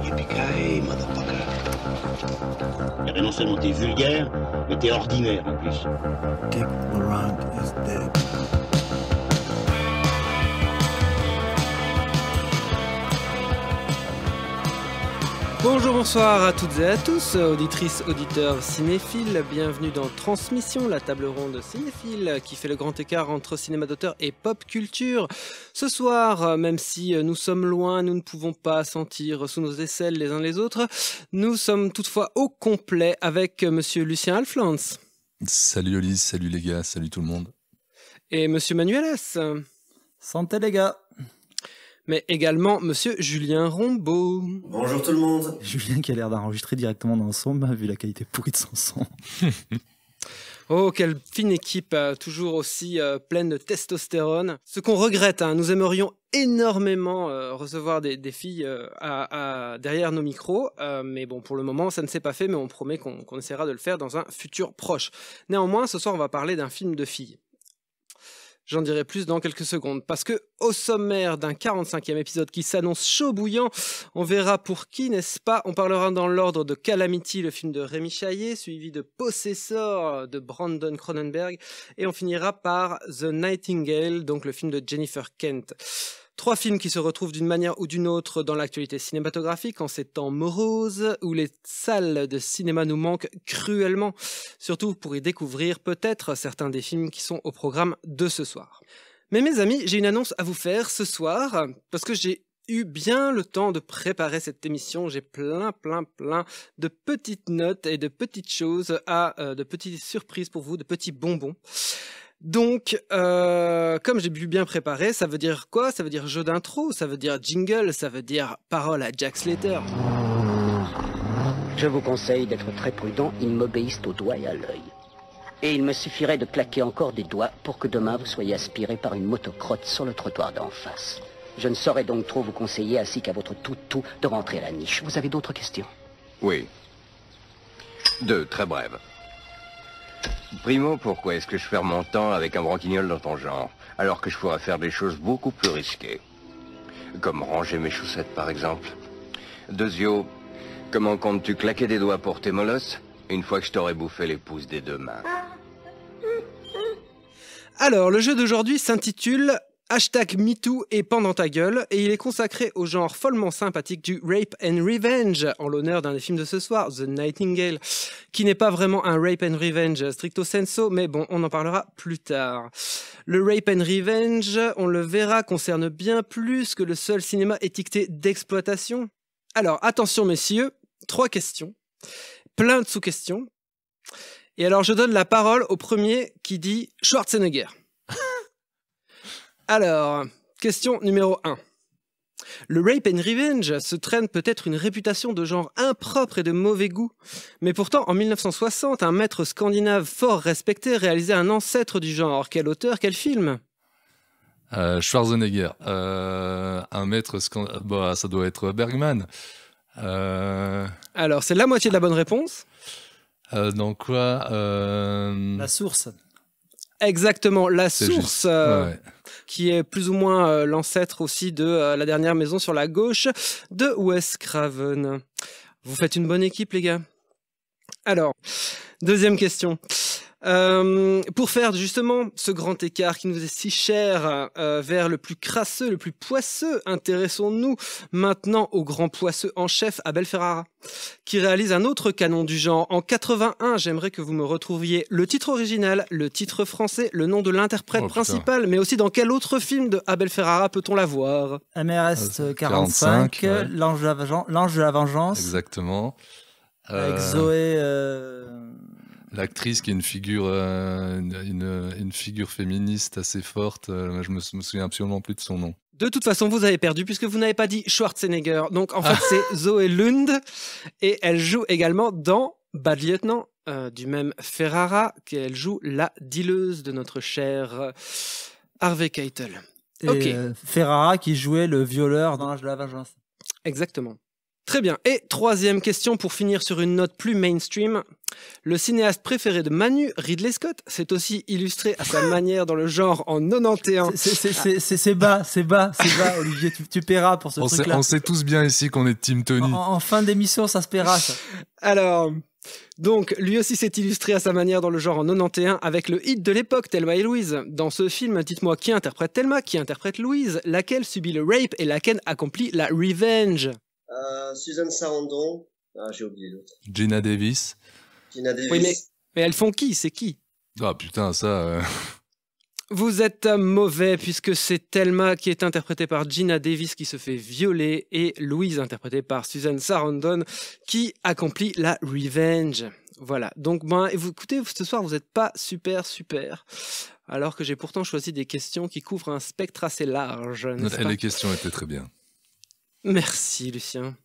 Yippee-ki-yay, motherfucker. Eh ben non seulement t'es vulgaire, mais t'es ordinaire en plus. Dick Laurent is dead. Bonjour, bonsoir à toutes et à tous, auditrices, auditeurs, cinéphiles, bienvenue dans Transmission, la table ronde cinéphile qui fait le grand écart entre cinéma d'auteur et pop culture. Ce soir, même si nous sommes loin, nous ne pouvons pas sentir sous nos aisselles les uns les autres, nous sommes toutefois au complet avec monsieur Lucien Alflans. Salut Olise, salut les gars, salut tout le monde. Et monsieur Manuel S. Santé les gars. Mais également monsieur Julien Rombaud. Bonjour tout le monde. Julien qui a l'air d'enregistrer directement dans son vu la qualité pourrie de son son. Oh, quelle fine équipe, toujours aussi pleine de testostérone. Ce qu'on regrette, nous aimerions énormément recevoir des filles derrière nos micros, mais bon, pour le moment, ça ne s'est pas fait, mais on promet qu'on essaiera de le faire dans un futur proche. Néanmoins, ce soir, on va parler d'un film de filles. J'en dirai plus dans quelques secondes, parce que au sommaire d'un 45e épisode qui s'annonce chaud bouillant, on verra pour qui, n'est-ce pas? On parlera dans l'ordre de Calamity, le film de Rémi Chaillet, suivi de Possessor de Brandon Cronenberg, et on finira par The Nightingale, donc le film de Jennifer Kent. 3 films qui se retrouvent d'une manière ou d'une autre dans l'actualité cinématographique en ces temps moroses où les salles de cinéma nous manquent cruellement, surtout pour y découvrir peut-être certains des films qui sont au programme de ce soir. Mais mes amis, j'ai une annonce à vous faire ce soir, parce que j'ai eu bien le temps de préparer cette émission, j'ai plein de petites notes et de petites choses de petites surprises pour vous, de petits bonbons. Donc, comme j'ai pu bien préparer, ça veut dire quoi? Ça veut dire jeu d'intro, ça veut dire jingle, ça veut dire parole à Jack Slater. Je vous conseille d'être très prudent, ils m'obéissent au doigt et à l'œil. Et il me suffirait de claquer encore des doigts pour que demain vous soyez aspiré par une motocrotte sur le trottoir d'en face. Je ne saurais donc trop vous conseiller, ainsi qu'à votre toutou, de rentrer à la niche. Vous avez d'autres questions? Oui. 2, très brèves. Primo, pourquoi est-ce que je perds mon temps avec un branquignol dans ton genre, alors que je pourrais faire des choses beaucoup plus risquées? Comme ranger mes chaussettes, par exemple. Deuxio, comment comptes-tu claquer des doigts pour tes molosses, une fois que je t'aurai bouffé les pouces des 2 mains? Alors, le jeu d'aujourd'hui s'intitule #MeToo et Pendant ta gueule, et il est consacré au genre follement sympathique du Rape and Revenge, en l'honneur d'un des films de ce soir, The Nightingale, qui n'est pas vraiment un Rape and Revenge stricto sensu, mais bon, on en parlera plus tard. Le Rape and Revenge, on le verra, concerne bien plus que le seul cinéma étiqueté d'exploitation. Alors, attention messieurs, 3 questions, plein de sous-questions, et alors je donne la parole au premier qui dit Schwarzenegger. Alors, question numéro 1. Le Rape and Revenge se traîne peut-être une réputation de genre impropre et de mauvais goût, mais pourtant en 1960, un maître scandinave fort respecté réalisait un ancêtre du genre. Quel auteur, quel film? Schwarzenegger. Un maître scandinave, ça doit être Bergman. Alors, c'est la moitié de la bonne réponse. Dans quoi La source. Exactement, La C'est Source, juste. Ouais. qui est plus ou moins l'ancêtre aussi de La dernière maison sur la gauche de Wes Craven. Vous faites une bonne équipe, les gars. Alors, deuxième question. Pour faire justement ce grand écart qui nous est si cher vers le plus crasseux, le plus poisseux, intéressons-nous maintenant au grand poisseux en chef, Abel Ferrara, qui réalise un autre canon du genre. En 81, j'aimerais que vous me retrouviez le titre original, le titre français, le nom de l'interprète principal, mais aussi dans quel autre film de Abel Ferrara peut-on la voir? MRS 45, ouais. L'Ange de la Vengeance. Exactement. Avec Zoé... L'actrice qui est une figure féministe assez forte, je me souviens absolument plus de son nom. De toute façon, vous avez perdu puisque vous n'avez pas dit Schwarzenegger. Donc en fait, c'est Zoé Lund et elle joue également dans Bad Lieutenant du même Ferrara, qu'elle joue la dealeuse de notre cher Harvey Keitel. Et Ferrara qui jouait le violeur dans L'Ange de la Vengeance. Exactement. Très bien. Et troisième question pour finir sur une note plus mainstream. Le cinéaste préféré de Manu, Ridley Scott, s'est aussi illustré à sa manière dans le genre en 91. C'est bas, Olivier, tu paieras pour ce truc-là. On sait tous bien ici qu'on est Team Tony. En fin d'émission, ça se paiera, ça. Alors, donc, lui aussi s'est illustré à sa manière dans le genre en 91 avec le hit de l'époque, Thelma et Louise. Dans ce film, dites-moi qui interprète Thelma, qui interprète Louise, laquelle subit le rape et laquelle accomplit la revenge. Susan Sarandon. Ah, j'ai oublié l'autre. Gina Davis. Gina Davis. Oui, mais elles font qui? C'est qui? Ah putain, ça... Vous êtes mauvais puisque c'est Thelma qui est interprétée par Gina Davis qui se fait violer et Louise interprétée par Susan Sarandon qui accomplit la revenge. Voilà. Donc, écoutez, ce soir, vous n'êtes pas super. Alors que j'ai pourtant choisi des questions qui couvrent un spectre assez large. Les questions étaient très bien. Merci, Lucien.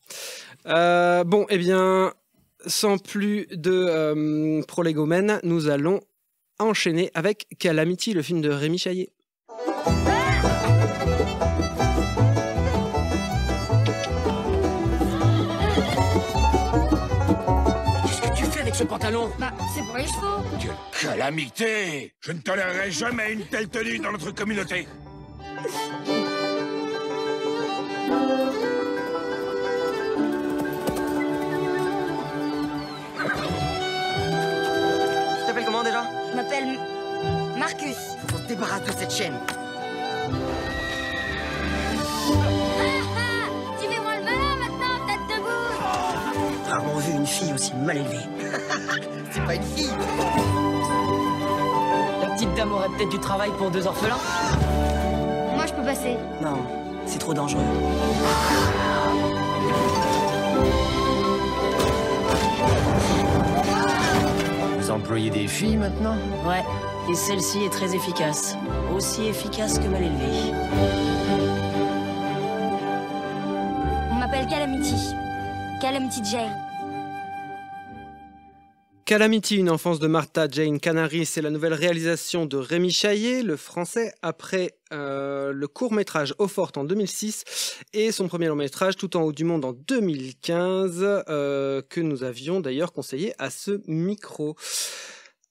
Bon, eh bien, sans plus de prolégomène, nous allons enchaîner avec Calamity, le film de Rémi Chaillet. Qu'est-ce que tu fais avec ce pantalon? Bah, c'est pour les chevaux. Quelle calamité! Je ne tolérerai jamais une telle tenue dans notre communauté. Tu t'appelles comment déjà? Je m'appelle Marcus. Faut se débarrasser de cette chaîne. Tu fais moi le malin maintenant, tête debout. J'ai rarement vu une fille aussi mal élevée. C'est pas une fille. La petite dame aurait peut-être du travail pour 2 orphelins. Moi, je peux passer. Non, c'est trop dangereux. Vous employez des filles maintenant? Ouais, et celle-ci est très efficace. Aussi efficace que mal élevée. On m'appelle Calamity. Calamity Jane. Calamity, une enfance de Martha Jane Canary, c'est la nouvelle réalisation de Rémi Chaillet, le français, après le court-métrage Eau-Forte en 2006 et son premier long-métrage Tout en haut du monde en 2015, que nous avions d'ailleurs conseillé à ce micro.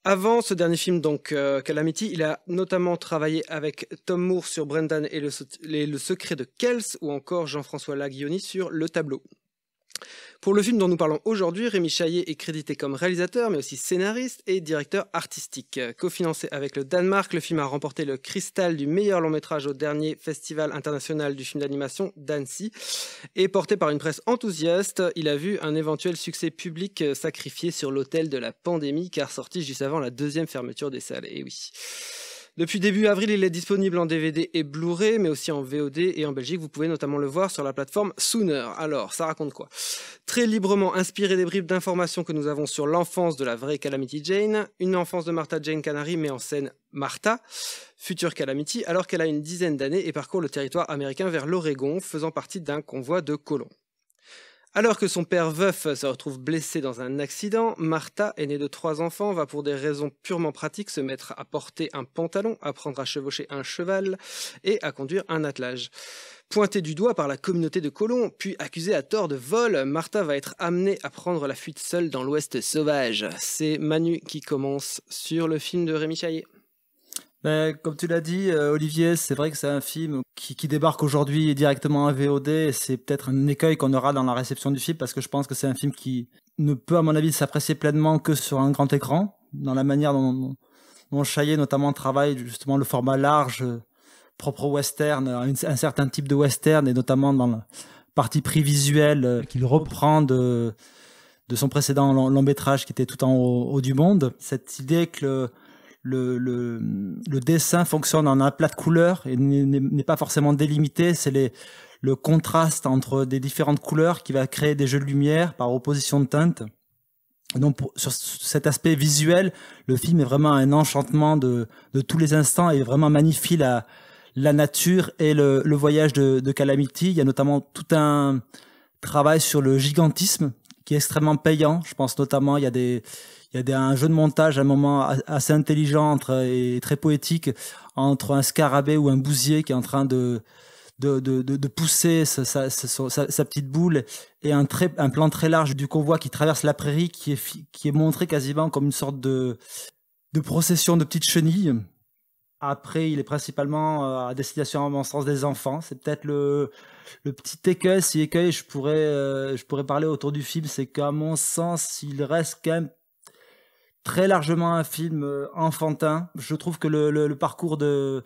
Avant ce dernier film, donc Calamity, il a notamment travaillé avec Tom Moore sur Brendan et le secret de Kells, ou encore Jean-François Laguioni sur Le Tableau. Pour le film dont nous parlons aujourd'hui, Rémi Chaillet est crédité comme réalisateur, mais aussi scénariste et directeur artistique. Cofinancé avec le Danemark, le film a remporté le Cristal du meilleur long-métrage au dernier Festival international du film d'animation d'Annecy. Et porté par une presse enthousiaste, il a vu un éventuel succès public sacrifié sur l'autel de la pandémie, car sorti juste avant la 2e fermeture des salles. Et oui. Depuis début avril, il est disponible en DVD et Blu-ray, mais aussi en VOD, et en Belgique, vous pouvez notamment le voir sur la plateforme Sooner. Alors, ça raconte quoi? Très librement inspiré des bribes d'informations que nous avons sur l'enfance de la vraie Calamity Jane, une enfance de Martha Jane Canary met en scène Martha, future Calamity, alors qu'elle a une dizaine d'années et parcourt le territoire américain vers l'Oregon, faisant partie d'un convoi de colons. Alors que son père veuf se retrouve blessé dans un accident, Martha, aînée de 3 enfants, va pour des raisons purement pratiques se mettre à porter un pantalon, apprendre à chevaucher un cheval et à conduire un attelage. Pointée du doigt par la communauté de colons, puis accusée à tort de vol, Martha va être amenée à prendre la fuite seule dans l'Ouest sauvage. C'est Manu qui commence sur le film de Rémi Chaillet. Comme tu l'as dit, Olivier, c'est vrai que c'est un film qui débarque aujourd'hui directement en VOD. Et c'est peut-être un écueil qu'on aura dans la réception du film, parce que je pense que c'est un film qui ne peut, à mon avis, s'apprécier pleinement que sur un grand écran, dans la manière dont Chaillet notamment travaille justement le format large, propre au western, un certain type de western, et notamment dans la partie pris visuelle qu'il reprend de son précédent long-métrage qui était Tout en haut du monde. Cette idée que le dessin fonctionne en un plat de couleurs et n'est pas forcément délimité, c'est le contraste entre des différentes couleurs qui va créer des jeux de lumière par opposition de teintes. Donc sur cet aspect visuel, le film est vraiment un enchantement de tous les instants et vraiment magnifie la nature et le voyage de Calamity. Il y a notamment tout un travail sur le gigantisme qui est extrêmement payant. Je pense notamment il y a un jeu de montage à un moment assez intelligent et très poétique entre un scarabée ou un bousier qui est en train de de pousser sa petite boule, et un plan très large du convoi qui traverse la prairie, qui est montré quasiment comme une sorte de procession de petites chenilles. Après, il est principalement à destination, à mon sens, des enfants. C'est peut-être le petit écueil, si écueil je pourrais parler autour du film, c'est qu'à mon sens, il reste quand même très largement un film enfantin. Je trouve que le parcours de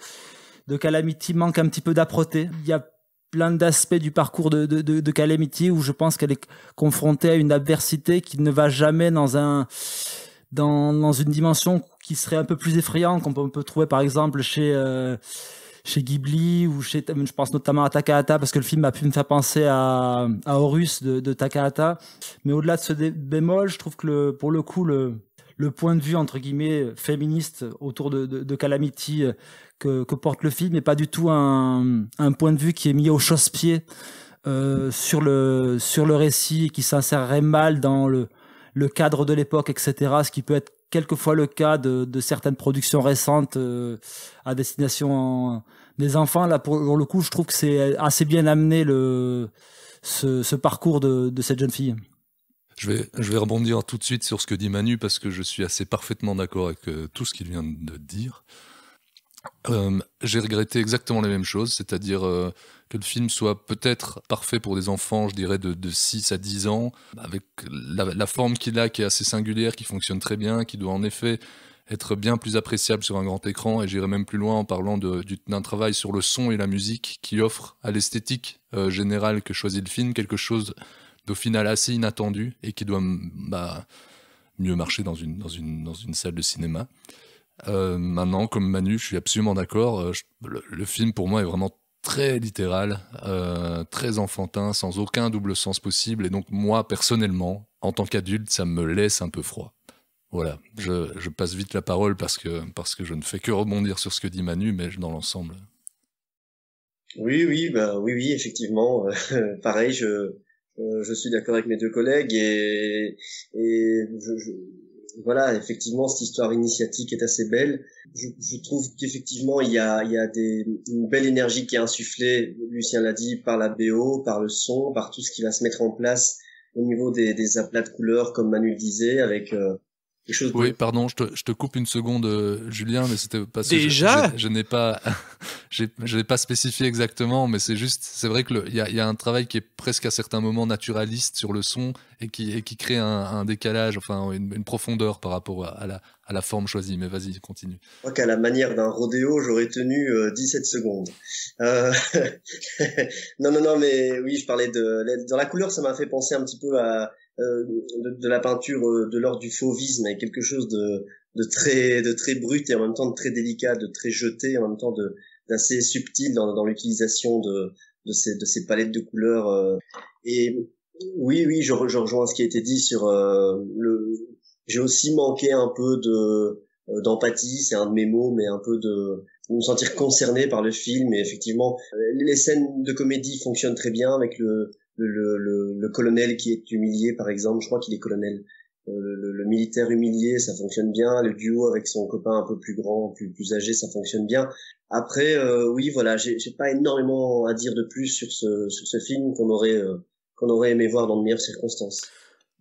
Calamity manque un petit peu d'âpreté. Il y a plein d'aspects du parcours de Calamity où je pense qu'elle est confrontée à une adversité qui ne va jamais dans une dimension qui serait un peu plus effrayante, qu'on peut trouver par exemple chez Ghibli, ou je pense notamment à Takahata, parce que le film a pu me faire penser à Horus de Takahata. Mais au-delà de ce bémol, je trouve que pour le coup, le point de vue entre guillemets féministe autour de Calamity que porte le film n'est pas du tout un point de vue qui est mis au chausse-pied sur le récit, et qui s'insérerait mal dans le cadre de l'époque, etc. Ce qui peut être quelquefois le cas de certaines productions récentes à destination des enfants. Là, pour le coup, je trouve que c'est assez bien amené ce parcours de cette jeune fille. Je vais rebondir tout de suite sur ce que dit Manu, parce que je suis assez parfaitement d'accord avec tout ce qu'il vient de dire. J'ai regretté exactement les mêmes choses, c'est-à-dire que le film soit peut-être parfait pour des enfants, je dirais de 6 à 10 ans, avec la forme qu'il a, qui est assez singulière, qui fonctionne très bien, qui doit en effet être bien plus appréciable sur un grand écran, et j'irai même plus loin en parlant d'un travail sur le son et la musique qui offre à l'esthétique générale que choisit le film quelque chose d'au final assez inattendu, et qui doit mieux marcher dans une salle de cinéma. Maintenant, comme Manu, je suis absolument d'accord. Le film, pour moi, est vraiment très littéral, très enfantin, sans aucun double sens possible. Et donc, moi, personnellement, en tant qu'adulte, ça me laisse un peu froid. Voilà, je passe vite la parole parce que je ne fais que rebondir sur ce que dit Manu, mais dans l'ensemble. Oui, effectivement. Pareil, je suis d'accord avec mes deux collègues, et voilà, effectivement, cette histoire initiatique est assez belle. Je trouve qu'effectivement, il y a une belle énergie qui est insufflée, Lucien l'a dit, par la BO, par le son, par tout ce qui va se mettre en place au niveau des aplats de couleurs, comme Manu le disait, avec quelque chose de... Oui, pardon, je te coupe une seconde, Julien, mais c'était parce que déjà je n'ai pas, je n'ai pas spécifié exactement, mais c'est vrai que il y a un travail qui est presque à certains moments naturaliste sur le son, et qui crée un décalage, enfin une profondeur par rapport à la forme choisie. Mais vas-y, continue. Je crois qu'à la manière d'un rodéo, j'aurais tenu 17 secondes. Non, mais oui, je parlais dans la couleur, ça m'a fait penser un petit peu à de la peinture de l'ordre du fauvisme, avec quelque chose de très brut, et en même temps de très délicat, de très jeté, en même temps d'assez subtil dans l'utilisation de ces palettes de couleurs. Et oui, je rejoins ce qui a été dit sur j'ai aussi manqué un peu d'empathie, c'est un de mes mots, mais un peu de me sentir concerné par le film. Et effectivement, les scènes de comédie fonctionnent très bien, avec le colonel qui est humilié, par exemple. Je crois qu'il est colonel. Le militaire humilié, ça fonctionne bien. Le duo avec son copain un peu plus grand, plus âgé, ça fonctionne bien. Après, oui, voilà, j'ai pas énormément à dire de plus sur ce film qu'on aurait aimé voir dans de meilleures circonstances.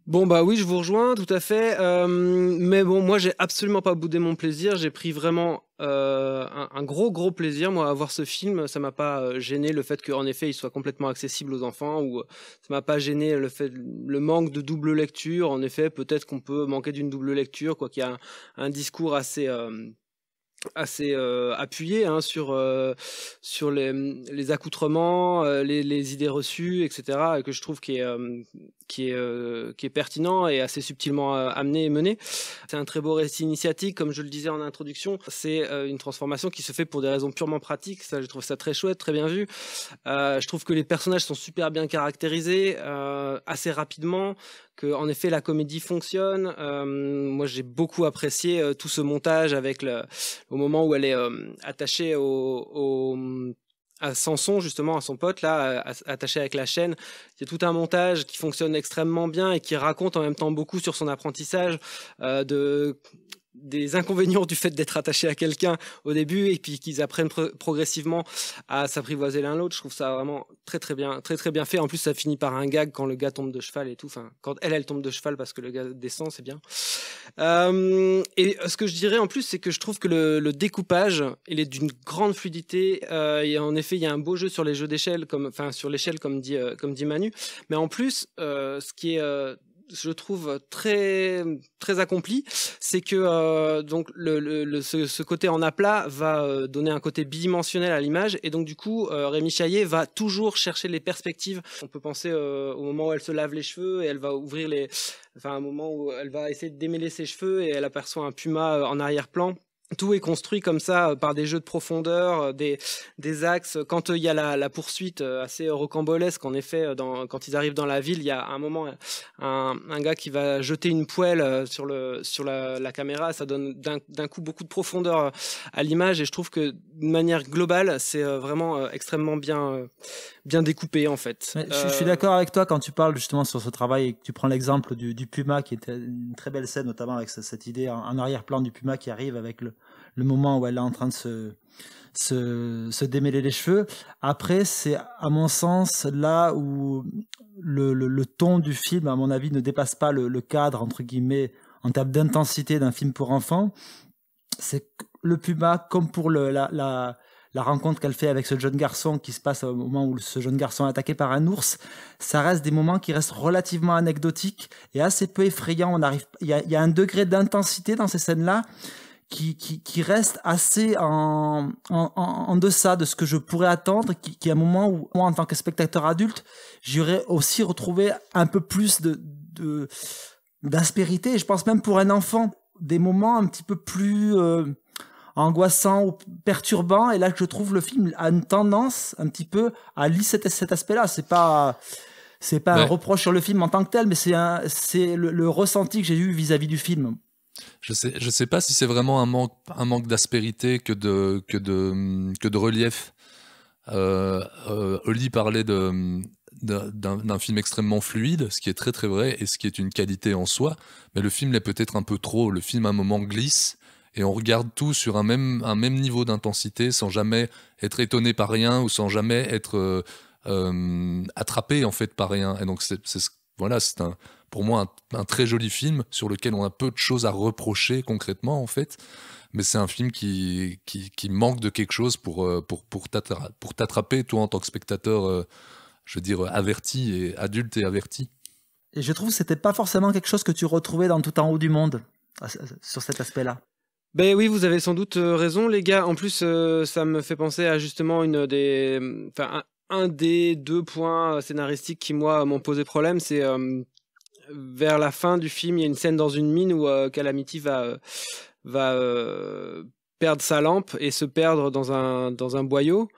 Bon bah oui, je vous rejoins tout à fait, mais bon, moi j'ai absolument pas boudé mon plaisir, j'ai pris vraiment un gros plaisir moi à voir ce film. Ça m'a pas gêné le fait qu'en effet il soit complètement accessible aux enfants, ou ça m'a pas gêné le manque de double lecture. En effet, peut-être qu'on peut manquer d'une double lecture, quoi qu'il y a un discours assez appuyé sur les accoutrements, les idées reçues, etc., et que je trouve qui est pertinent et assez subtilement amené et mené. C'est un très beau récit initiatique, comme je le disais en introduction. C'est une transformation qui se fait pour des raisons purement pratiques. Ça, je trouve ça très chouette, très bien vu. Je trouve que les personnages sont super bien caractérisés, assez rapidement, que en effet la comédie fonctionne. Moi j'ai beaucoup apprécié tout ce montage avec au moment où elle est attachée à Samson, justement, à son pote là, attaché avec la chaîne. Il y a tout un montage qui fonctionne extrêmement bien et qui raconte en même temps beaucoup sur son apprentissage des inconvénients du fait d'être attaché à quelqu'un au début et puis qu'ils apprennent progressivement à s'apprivoiser l'un l'autre. Je trouve ça vraiment très bien fait. En plus, ça finit par un gag quand le gars tombe de cheval et tout. Enfin, quand elle tombe de cheval parce que le gars descend, c'est bien. Et ce que je dirais en plus, c'est que je trouve que le découpage, il est d'une grande fluidité. Et en effet, il y a un beau jeu sur les jeux d'échelle, sur l'échelle, comme dit Manu. Mais en plus, ce qui est je trouve très accompli, c'est que donc ce côté en aplat va donner un côté bidimensionnel à l'image, et donc du coup Rémi Chaillet va toujours chercher les perspectives. On peut penser au moment où elle se lave les cheveux et elle va ouvrir un moment où elle va essayer de démêler ses cheveux et elle aperçoit un puma en arrière-plan. Tout est construit comme ça par des jeux de profondeur, des axes. Quand il y a la poursuite assez rocambolesque, en effet, quand ils arrivent dans la ville, il y a un moment un gars qui va jeter une poêle sur la caméra. Ça donne d'un coup beaucoup de profondeur à l'image, et je trouve que d'une manière globale, c'est vraiment extrêmement bien découpé en fait. Je suis d'accord avec toi quand tu parles justement sur ce travail et que tu prends l'exemple du puma, qui était une très belle scène, notamment avec cette idée en arrière-plan du puma qui arrive avec le moment où elle est en train de se démêler les cheveux. Après, c'est à mon sens là où le ton du film, à mon avis, ne dépasse pas le cadre entre guillemets en termes d'intensité d'un film pour enfants. C'est le puma, comme pour la rencontre qu'elle fait avec ce jeune garçon qui se passe au moment où ce jeune garçon est attaqué par un ours, ça reste des moments qui restent relativement anecdotiques et assez peu effrayants. Il y a un degré d'intensité dans ces scènes-là qui reste assez en deçà de ce que je pourrais attendre, qui est un moment où moi, en tant que spectateur adulte, j'aurais aussi retrouvé un peu plus d'aspérité, et je pense même pour un enfant, des moments un petit peu plus angoissant ou perturbant, et là que je trouve le film a une tendance un petit peu à lisser cet aspect-là. C'est pas un reproche sur le film en tant que tel, mais c'est le ressenti que j'ai eu vis-à-vis du film. Je sais pas si c'est vraiment un manque d'aspérité que de relief. Oli parlait d'un film extrêmement fluide, ce qui est très très vrai et ce qui est une qualité en soi, mais le film l'est peut-être un peu trop. Le film à un moment glisse et on regarde tout sur un même niveau d'intensité sans jamais être étonné par rien ou sans jamais être attrapé en fait par rien. Et donc c'est pour moi un très joli film sur lequel on a peu de choses à reprocher concrètement en fait, mais c'est un film qui manque de quelque chose pour t'attraper toi en tant que spectateur, je veux dire averti et adulte et averti. Et je trouve que c'était pas forcément quelque chose que tu retrouvais dans Tout en haut du monde sur cet aspect-là. Ben oui, vous avez sans doute raison les gars. En plus, ça me fait penser à justement un des deux points scénaristiques qui moi m'ont posé problème, c'est vers la fin du film, il y a une scène dans une mine où Calamity va perdre sa lampe et se perdre dans un boyau.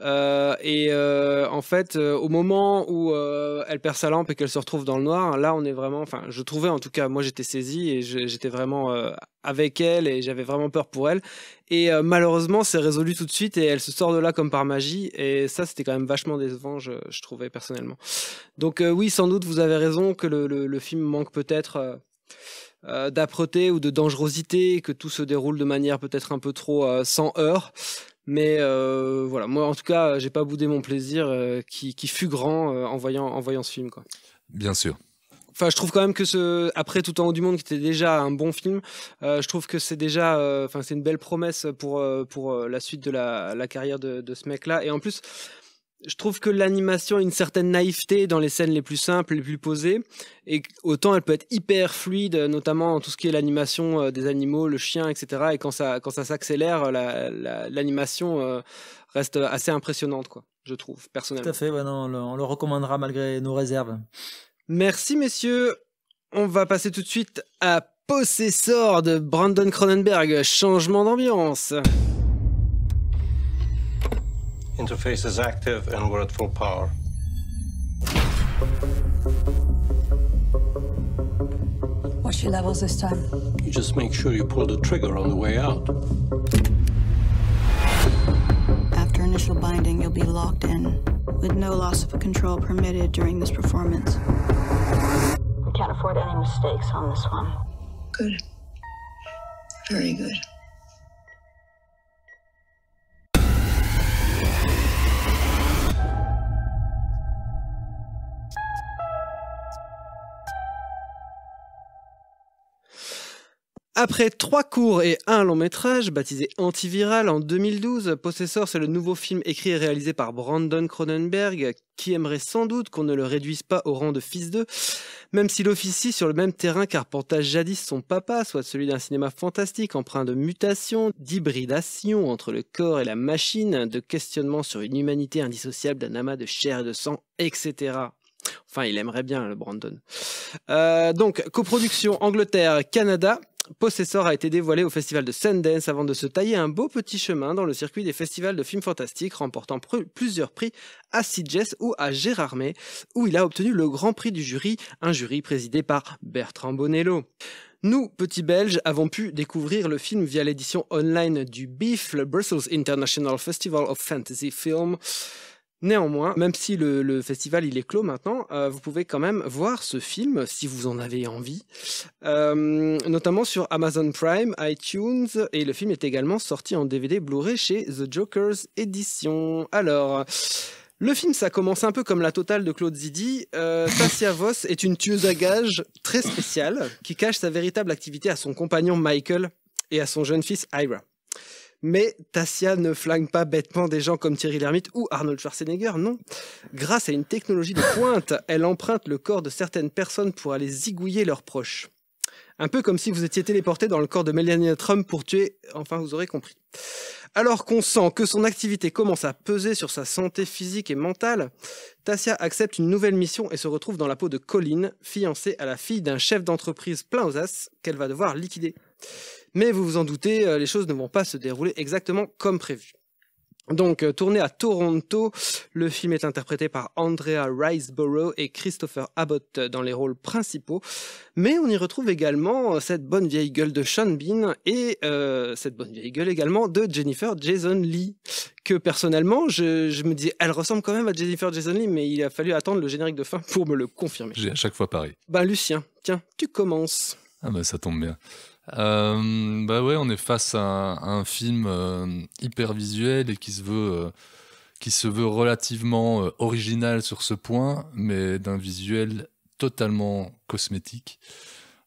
En fait, au moment où elle perd sa lampe et qu'elle se retrouve dans le noir, là on est vraiment, enfin je trouvais en tout cas, moi j'étais saisi et j'étais vraiment avec elle et j'avais vraiment peur pour elle. Et malheureusement c'est résolu tout de suite et elle se sort de là comme par magie, et ça c'était quand même vachement décevant, je trouvais personnellement. Donc oui, sans doute vous avez raison que le film manque peut-être d'âpreté ou de dangerosité, que tout se déroule de manière peut-être un peu trop sans heurts, mais voilà, moi en tout cas j'ai pas boudé mon plaisir qui fut grand en voyant ce film quoi. Bien sûr. Enfin, je trouve quand même que après Tout en haut du monde, qui était déjà un bon film, je trouve que c'est déjà, c'est une belle promesse pour la suite de la carrière de ce mec-là. Et en plus, je trouve que l'animation a une certaine naïveté dans les scènes les plus simples, les plus posées, et autant elle peut être hyper fluide, notamment en tout ce qui est l'animation des animaux, le chien, etc. Et quand ça s'accélère, l'animation reste assez impressionnante, quoi, je trouve, personnellement. Tout à fait, ouais, non, on le recommandera malgré nos réserves. Merci messieurs, on va passer tout de suite à Possessor de Brandon Cronenberg, changement d'ambiance. Interface is active and we're at full power. What's your levels this time? You just make sure you pull the trigger on the way out. After initial binding, you'll be locked in, with no loss of control permitted during this performance. We can't afford any mistakes on this one. Good. Very good. Après 3 courts et un long métrage, baptisé Antiviral en 2012, Possessor, c'est le nouveau film écrit et réalisé par Brandon Cronenberg, qui aimerait sans doute qu'on ne le réduise pas au rang de fils d'eux, même s'il officie sur le même terrain qu'arpenta jadis son papa, soit celui d'un cinéma fantastique empreint de mutation, d'hybridation entre le corps et la machine, de questionnement sur une humanité indissociable d'un amas de chair et de sang, etc. Enfin, il aimerait bien, le Brandon. Donc, coproduction Angleterre-Canada. Possessor a été dévoilé au festival de Sundance avant de se tailler un beau petit chemin dans le circuit des festivals de films fantastiques, remportant plusieurs prix à Sitges ou à Gérardmer, où il a obtenu le grand prix du jury, un jury présidé par Bertrand Bonello. Nous, petits Belges, avons pu découvrir le film via l'édition online du BIF, le Brussels International Festival of Fantasy Film. Néanmoins, même si le festival il est clos maintenant, vous pouvez quand même voir ce film si vous en avez envie, notamment sur Amazon Prime, iTunes, et le film est également sorti en DVD Blu-ray chez The Jokers Edition. Alors, le film, ça commence un peu comme la totale de Claude Zidi. Tasia Voss est une tueuse à gages très spéciale qui cache sa véritable activité à son compagnon Michael et à son jeune fils Ira. Mais Tasia ne flingue pas bêtement des gens comme Thierry Lhermitte ou Arnold Schwarzenegger, non. Grâce à une technologie de pointe, elle emprunte le corps de certaines personnes pour aller zigouiller leurs proches. Un peu comme si vous étiez téléporté dans le corps de Melania Trump pour tuer, enfin vous aurez compris. Alors qu'on sent que son activité commence à peser sur sa santé physique et mentale, Tasia accepte une nouvelle mission et se retrouve dans la peau de Colleen, fiancée à la fille d'un chef d'entreprise plein aux as qu'elle va devoir liquider. Mais vous vous en doutez, les choses ne vont pas se dérouler exactement comme prévu. Donc, tourné à Toronto, le film est interprété par Andrea Riseborough et Christopher Abbott dans les rôles principaux, mais on y retrouve également cette bonne vieille gueule de Sean Bean et cette bonne vieille gueule également de Jennifer Jason Leigh, que personnellement, je me disais, elle ressemble quand même à Jennifer Jason Leigh, mais il a fallu attendre le générique de fin pour me le confirmer. J'ai à chaque fois pareil. Ben Lucien, tiens, tu commences. Ah bah ça tombe bien. Bah ouais, on est face à un film hyper visuel et qui se veut relativement original sur ce point, mais d'un visuel totalement cosmétique.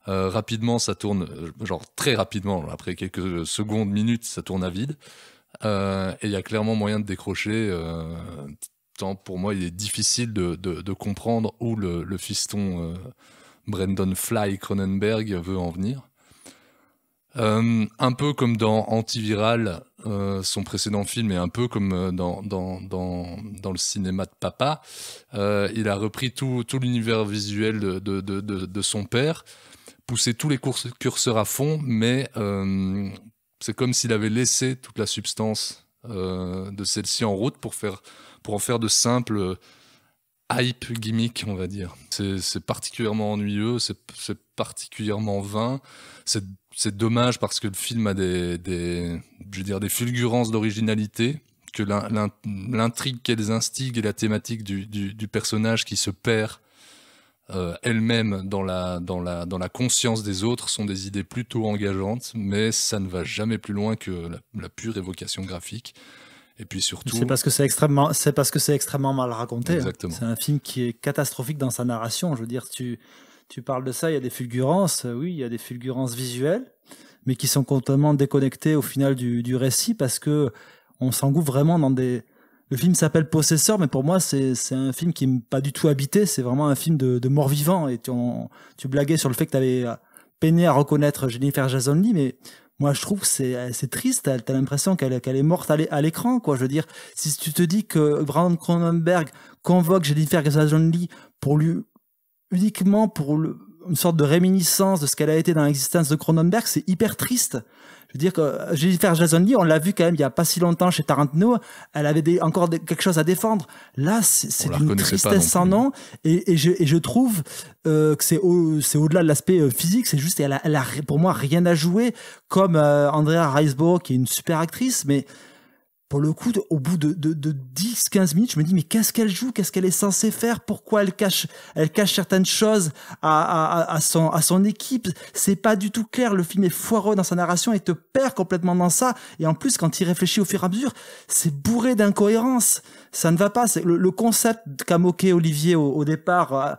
Rapidement, ça tourne, genre très rapidement, après quelques secondes, minutes, ça tourne à vide. Et il y a clairement moyen de décrocher. Tant pour moi, il est difficile de comprendre où le fiston Brandon Fly Cronenberg veut en venir. Un peu comme dans Antiviral, son précédent film, et un peu comme dans le cinéma de papa, il a repris tout l'univers visuel de son père, poussé tous les curseurs à fond, mais c'est comme s'il avait laissé toute la substance de celle-ci en route pour en faire de simples hype gimmicks, on va dire. C'est particulièrement ennuyeux, c'est particulièrement vain. C'est dommage parce que le film a des fulgurances d'originalité, que l'intrigue qu'elles instiguent et la thématique du personnage qui se perd elle-même dans la conscience des autres sont des idées plutôt engageantes, mais ça ne va jamais plus loin que la pure évocation graphique. Et puis surtout, c'est parce que c'est extrêmement mal raconté. Exactement. Hein. C'est un film qui est catastrophique dans sa narration. Je veux dire, tu parles de ça, il y a des fulgurances, oui, il y a des fulgurances visuelles, mais qui sont complètement déconnectées au final du récit, parce que on s'engouffre vraiment dans des... Le film s'appelle Possessor, mais pour moi, c'est un film qui n'est pas du tout habité, c'est vraiment un film de mort-vivant. Et tu blaguais sur le fait que tu avais peiné à reconnaître Jennifer Jason Leigh, mais moi, je trouve que c'est triste. T'as l'impression qu'elle est morte à l'écran, quoi. Je veux dire, si tu te dis que Brandon Cronenberg convoque Jennifer Jason Leigh uniquement pour une sorte de réminiscence de ce qu'elle a été dans l'existence de Cronenberg, c'est hyper triste. Je veux dire que Jennifer Jason Leigh, on l'a vu quand même il y a pas si longtemps chez Tarantino, elle avait encore quelque chose à défendre. Là, c'est d'une tristesse sans nom, et je trouve que c'est au-delà de l'aspect physique, c'est juste elle a pour moi rien à jouer, comme Andrea Riseborough qui est une super actrice, mais pour le coup, au bout de 10-15 minutes, je me dis, mais qu'est-ce qu'elle joue? Qu'est-ce qu'elle est censée faire? Pourquoi elle cache certaines choses à son équipe? C'est pas du tout clair. Le film est foireux dans sa narration et te perd complètement dans ça. Et en plus, quand il réfléchit au fur et à mesure, c'est bourré d'incohérences. Ça ne va pas. C'est le concept qu'a moqué Olivier au départ,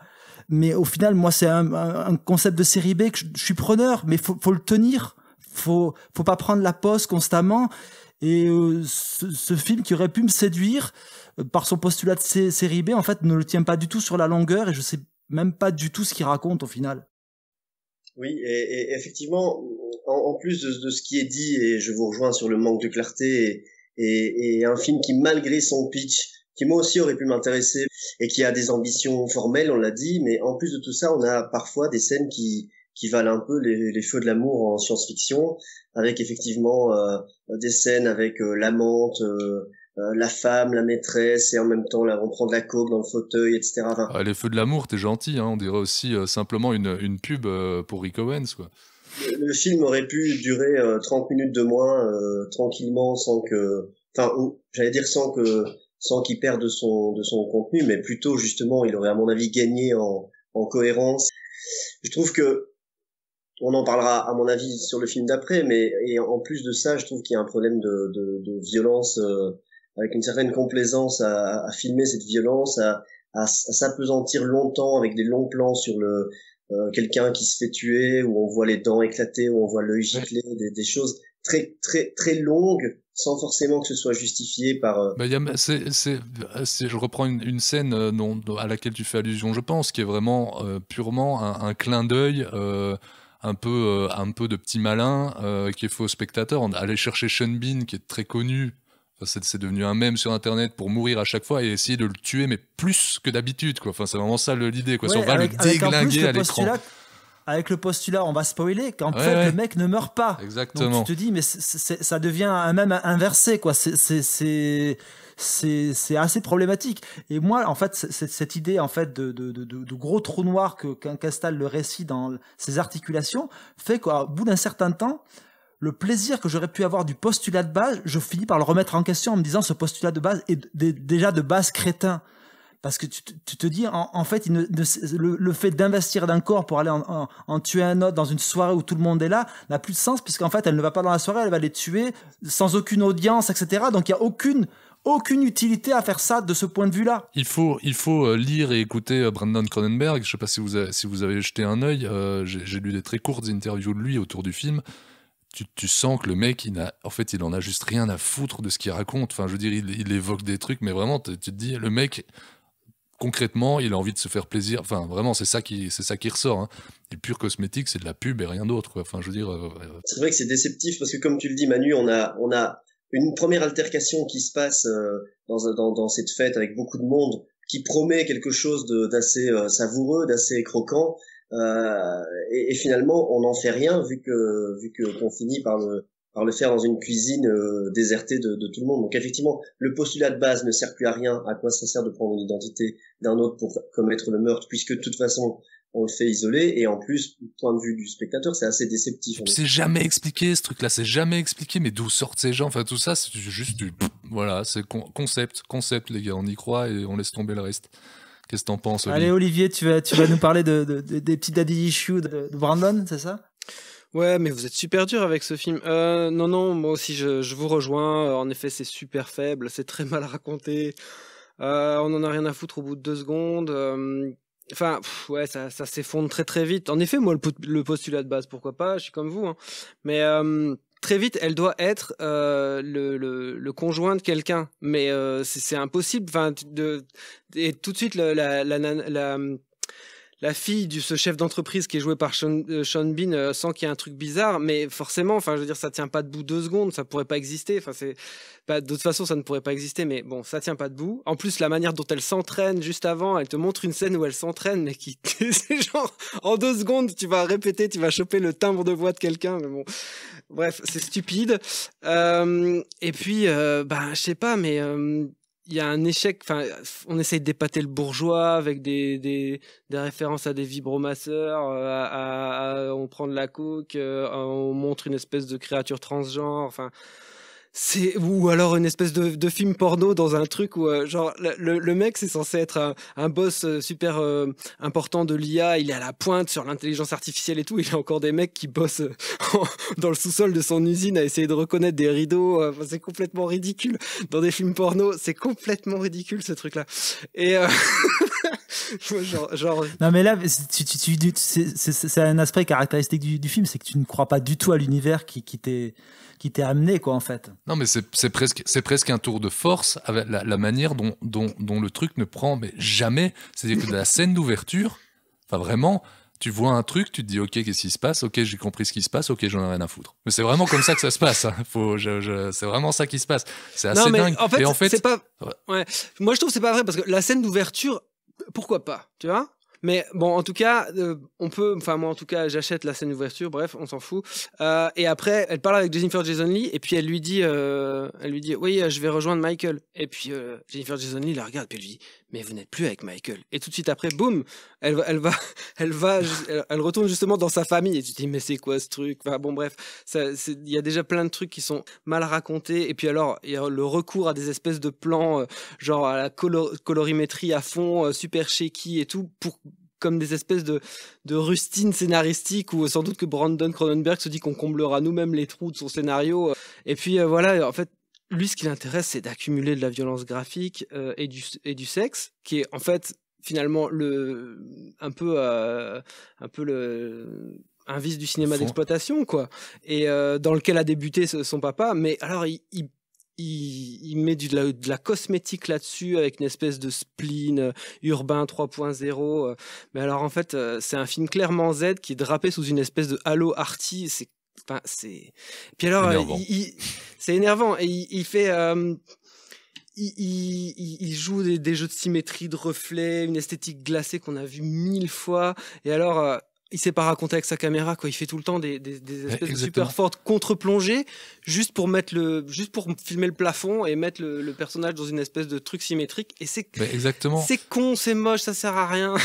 mais au final, moi, c'est un concept de série B que je suis preneur, mais faut le tenir. Faut pas prendre la pause constamment. Et ce film qui aurait pu me séduire par son postulat de série B, en fait, ne le tient pas du tout sur la longueur et je sais même pas du tout ce qu'il raconte au final. Oui, et effectivement, en plus de ce qui est dit, et je vous rejoins sur le manque de clarté, et un film qui, malgré son pitch, qui moi aussi aurait pu m'intéresser, et qui a des ambitions formelles, on l'a dit, mais en plus de tout ça, on a parfois des scènes qui valent un peu les feux de l'amour en science-fiction, avec effectivement des scènes avec l'amante, la femme, la maîtresse, et en même temps là, on prend de la coke dans le fauteuil, etc. Enfin, les feux de l'amour, t'es gentil, hein, on dirait aussi simplement une pub pour Rick Owens, quoi. Le film aurait pu durer 30 minutes de moins, tranquillement, sans qu'il perde de son contenu, mais plutôt justement, il aurait à mon avis gagné en cohérence. Je trouve que on en parlera à mon avis sur le film d'après, mais et en plus de ça, je trouve qu'il y a un problème de violence, avec une certaine complaisance à filmer cette violence, à s'apesantir longtemps avec des longs plans sur quelqu'un qui se fait tuer, où on voit les dents éclater, où on voit l'œil gicler, des choses très très très longues, sans forcément que ce soit justifié par. Je reprends une scène à laquelle tu fais allusion, je pense, qui est vraiment purement un clin d'œil. Un peu de petit malin qui est faux spectateur. On allait chercher Sean Bean, qui est très connu. Enfin, c'est devenu un mème sur Internet pour mourir à chaque fois et essayer de le tuer, mais plus que d'habitude, quoi. Enfin, c'est vraiment ça l'idée, quoi. Ouais, on va le déglinguer à l'écran. Avec le postulat, on va spoiler, qu'en fait, le mec ne meurt pas. Exactement. Donc tu te dis, mais ça devient un même inversé, quoi. C'est assez problématique. Et moi, en fait, cette idée, en fait, de gros trou noir qu'installe le récit dans ses articulations fait qu'au bout d'un certain temps, le plaisir que j'aurais pu avoir du postulat de base, je finis par le remettre en question en me disant ce postulat de base est déjà de base crétin. Parce que tu te dis, en fait, le fait d'investir d'un corps pour aller en tuer un autre dans une soirée où tout le monde est là n'a plus de sens, puisqu'en fait, elle ne va pas dans la soirée, elle va les tuer sans aucune audience, etc. Donc, il n'y a aucune utilité à faire ça de ce point de vue-là. Il faut lire et écouter Brandon Cronenberg. Je ne sais pas si vous avez jeté un œil. J'ai lu des très courtes interviews de lui autour du film. Tu sens que le mec, il en a juste rien à foutre de ce qu'il raconte. Enfin, je veux dire, il évoque des trucs, mais vraiment, tu te dis, le mec, concrètement, il a envie de se faire plaisir. Enfin, vraiment, c'est ça qui ressort. Hein. Du pur cosmétique, c'est de la pub et rien d'autre, quoi. Enfin, je veux dire. C'est vrai que c'est déceptif parce que, comme tu le dis, Manu, on a une première altercation qui se passe dans cette fête avec beaucoup de monde, qui promet quelque chose d'assez savoureux, d'assez croquant. Et finalement, on n'en fait rien vu qu'on finit par le faire dans une cuisine désertée de tout le monde. Donc effectivement, le postulat de base ne sert plus à rien. À quoi ça sert de prendre l'identité d'un autre pour commettre le meurtre, puisque de toute façon, on le fait isoler, et en plus, du point de vue du spectateur, c'est assez déceptif. C'est jamais expliqué, ce truc-là, c'est jamais expliqué, mais d'où sortent ces gens? Enfin, tout ça, c'est juste voilà, c'est concept, les gars, on y croit et on laisse tomber le reste. Qu'est-ce que t'en penses, Olivier? Allez, Olivier, tu vas nous parler des petits daddy issues de Brandon, c'est ça? Ouais, mais vous êtes super dur avec ce film. Non, moi aussi, je vous rejoins. En effet, c'est super faible, c'est très mal raconté. On en a rien à foutre au bout de 2 secondes. Enfin, ouais, ça s'effondre très très vite. En effet, moi, le postulat de base, pourquoi pas, je suis comme vous. Hein. Mais très vite, elle doit être le conjoint de quelqu'un. Mais c'est impossible. Enfin, et tout de suite, la fille de ce chef d'entreprise qui est joué par Sean Bean sent qu'il y a un truc bizarre, mais forcément, enfin, je veux dire, ça tient pas debout 2 secondes, ça pourrait pas exister. Enfin, de toute façon, ça ne pourrait pas exister, mais bon, ça tient pas debout. En plus, la manière dont elle s'entraîne juste avant, elle te montre une scène où elle s'entraîne, mais c'est genre, en 2 secondes, tu vas répéter, tu vas choper le timbre de voix de quelqu'un, mais bon. Bref, c'est stupide. Et puis, je sais pas, mais il y a un échec. Enfin, on essaye d'épater le bourgeois avec des références à des vibromasseurs, on prend de la coke, on montre une espèce de créature transgenre. Enfin, ou alors une espèce de film porno dans un truc où genre le mec c'est censé être un boss super important de l'IA, il est à la pointe sur l'intelligence artificielle et tout, il y a encore des mecs qui bossent dans le sous-sol de son usine à essayer de reconnaître des rideaux, c'est complètement ridicule dans des films porno, c'est complètement ridicule ce truc là et genre non mais là c'est un aspect caractéristique du film, c'est que tu ne crois pas du tout à l'univers qui t'est amené quoi en fait. Non mais c'est presque un tour de force avec la manière dont le truc ne prend mais jamais, c'est-à-dire que de la scène d'ouverture, enfin vraiment, tu vois un truc, tu te dis ok qu'est-ce qui se passe, ok j'ai compris ce qui se passe, ok j'en ai rien à foutre. Mais c'est vraiment comme ça que ça se passe, hein. C'est vraiment ça qui se passe. C'est assez dingue. En fait, c'est pas. Ouais. Moi je trouve que c'est pas vrai parce que la scène d'ouverture, pourquoi pas, tu vois? Mais bon, en tout cas, on peut. Enfin, moi, en tout cas, j'achète la scène d'ouverture. Bref, on s'en fout. Et après, elle parle avec Jennifer Jason Leigh et puis elle lui dit, oui, je vais rejoindre Michael. Et puis Jennifer Jason Leigh la regarde et puis elle lui dit, mais vous n'êtes plus avec Michael. Et tout de suite après, boum, elle retourne justement dans sa famille. Et tu te dis, mais c'est quoi ce truc? Enfin, bon, bref, il y a déjà plein de trucs qui sont mal racontés. Et puis alors, il y a le recours à des espèces de plans, genre à la colorimétrie à fond, super shaky et tout, comme des espèces de rustines scénaristiques où sans doute que Brandon Cronenberg se dit qu'on comblera nous-mêmes les trous de son scénario. Et puis voilà, en fait, lui, ce qui l'intéresse, c'est d'accumuler de la violence graphique et du sexe, qui est en fait finalement un peu un vice du cinéma d'exploitation, quoi. Et dans lequel a débuté son papa. Mais alors, il met de la cosmétique là-dessus avec une espèce de spleen urbain 3.0. Mais alors en fait, c'est un film clairement Z qui est drapé sous une espèce de halo arty. Puis alors, c'est énervant. Et il fait... il joue des jeux de symétrie, de reflets, une esthétique glacée qu'on a vu 1000 fois. Et alors... il sait pas raconter avec sa caméra, quoi. Il fait tout le temps des espèces de super fortes contre-plongées juste pour filmer le plafond et mettre le personnage dans une espèce de truc symétrique. Et c'est con, c'est moche, ça sert à rien.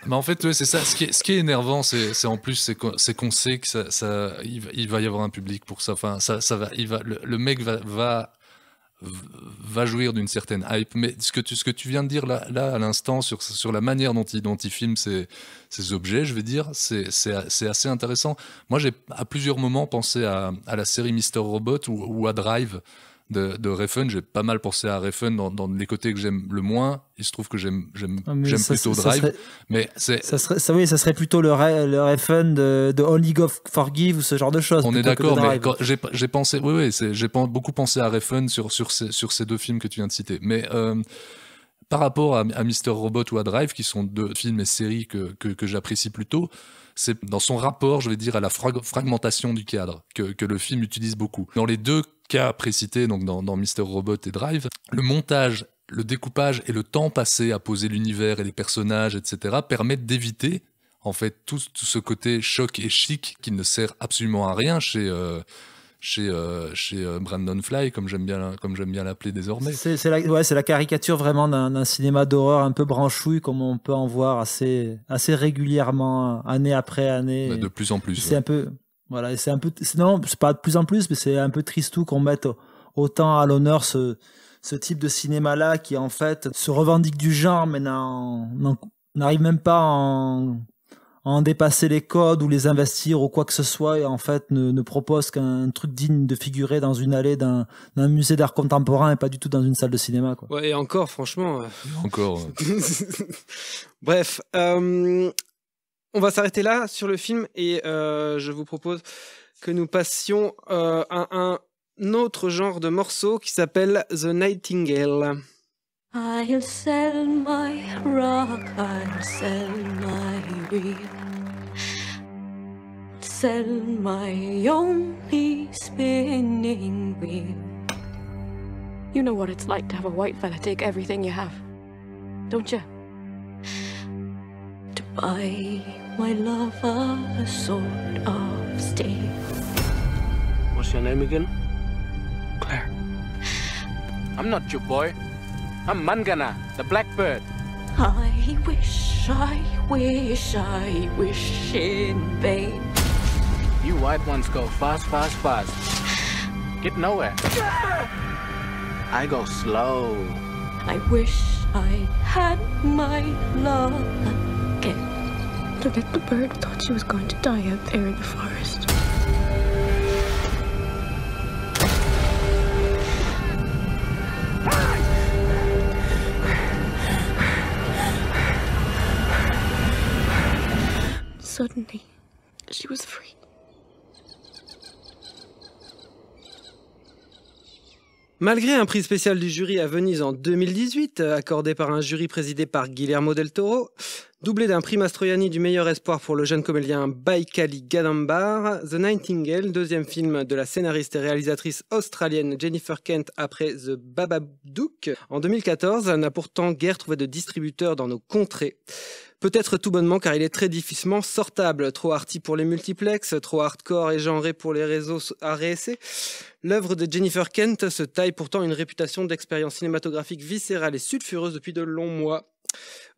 Mais en fait, ouais, c'est ça. Ce qui est énervant, c'est en plus, c'est qu'on sait que il va y avoir un public pour ça. Enfin, ça va. Le mec va jouir d'une certaine hype, mais ce que tu viens de dire là à l'instant sur la manière dont il filme ces objets, je vais dire, c'est assez intéressant. Moi, j'ai à plusieurs moments pensé à la série Mr. Robot ou à Drive de Refn. J'ai pas mal pensé à Refn dans les côtés que j'aime le moins. Il se trouve que j'aime plutôt Drive, mais ça serait plutôt le Refn de Only God Forgive ou ce genre de choses. On est d'accord, mais j'ai pensé, j'ai beaucoup pensé à Refn sur ces deux films que tu viens de citer, mais par rapport à Mr. Robot ou à Drive, qui sont deux films et séries que j'apprécie plutôt, c'est dans son rapport, je vais dire, à la fragmentation du cadre que le film utilise beaucoup. Dans les deux cas précités, donc dans Mr. Robot et Drive, le montage, le découpage et le temps passé à poser l'univers et les personnages, etc., permettent d'éviter en fait tout ce côté choc et chic qui ne sert absolument à rien chez Brandon Fly, comme j'aime bien l'appeler désormais. C'est la caricature vraiment d'un cinéma d'horreur un peu branchouille, comme on peut en voir assez régulièrement, année après année. Mais de plus en plus. C'est un peu... Voilà, et non, c'est pas de plus en plus, mais c'est un peu tristou qu'on mette autant à l'honneur ce type de cinéma-là qui, en fait, se revendique du genre, mais n'arrive même pas à en dépasser les codes ou les investir ou quoi que ce soit, et en fait ne propose qu'un truc digne de figurer dans une allée d'un musée d'art contemporain et pas du tout dans une salle de cinéma, quoi. Ouais, et encore, franchement... Encore. Bref, on va s'arrêter là sur le film et je vous propose que nous passions à un autre genre de morceau qui s'appelle The Nightingale. I'll sell my rock, I'll sell my reel, sell my only spinning wheel. You know what it's like to have a white fella take everything you have, don't you? To buy my lover a sword of steel. What's your name again? Claire. I'm not your boy. I'm Mangana, the blackbird. I wish in vain. You white ones go fast, fast, fast. get nowhere. I go slow. I wish I had my love again. The little bird thought she was going to die out there in the forest. Suddenly, she was free. Malgré un prix spécial du jury à Venise en 2018, accordé par un jury présidé par Guillermo del Toro, doublé d'un prix Mastroianni du meilleur espoir pour le jeune comédien Baikali Ganambar, The Nightingale, deuxième film de la scénariste et réalisatrice australienne Jennifer Kent après The Babadook en 2014, n'a pourtant guère trouvé de distributeur dans nos contrées. Peut-être tout bonnement car il est très difficilement sortable, trop arty pour les multiplexes, trop hardcore et genré pour les réseaux à réessayer. L'œuvre de Jennifer Kent se taille pourtant une réputation d'expérience cinématographique viscérale et sulfureuse depuis de longs mois.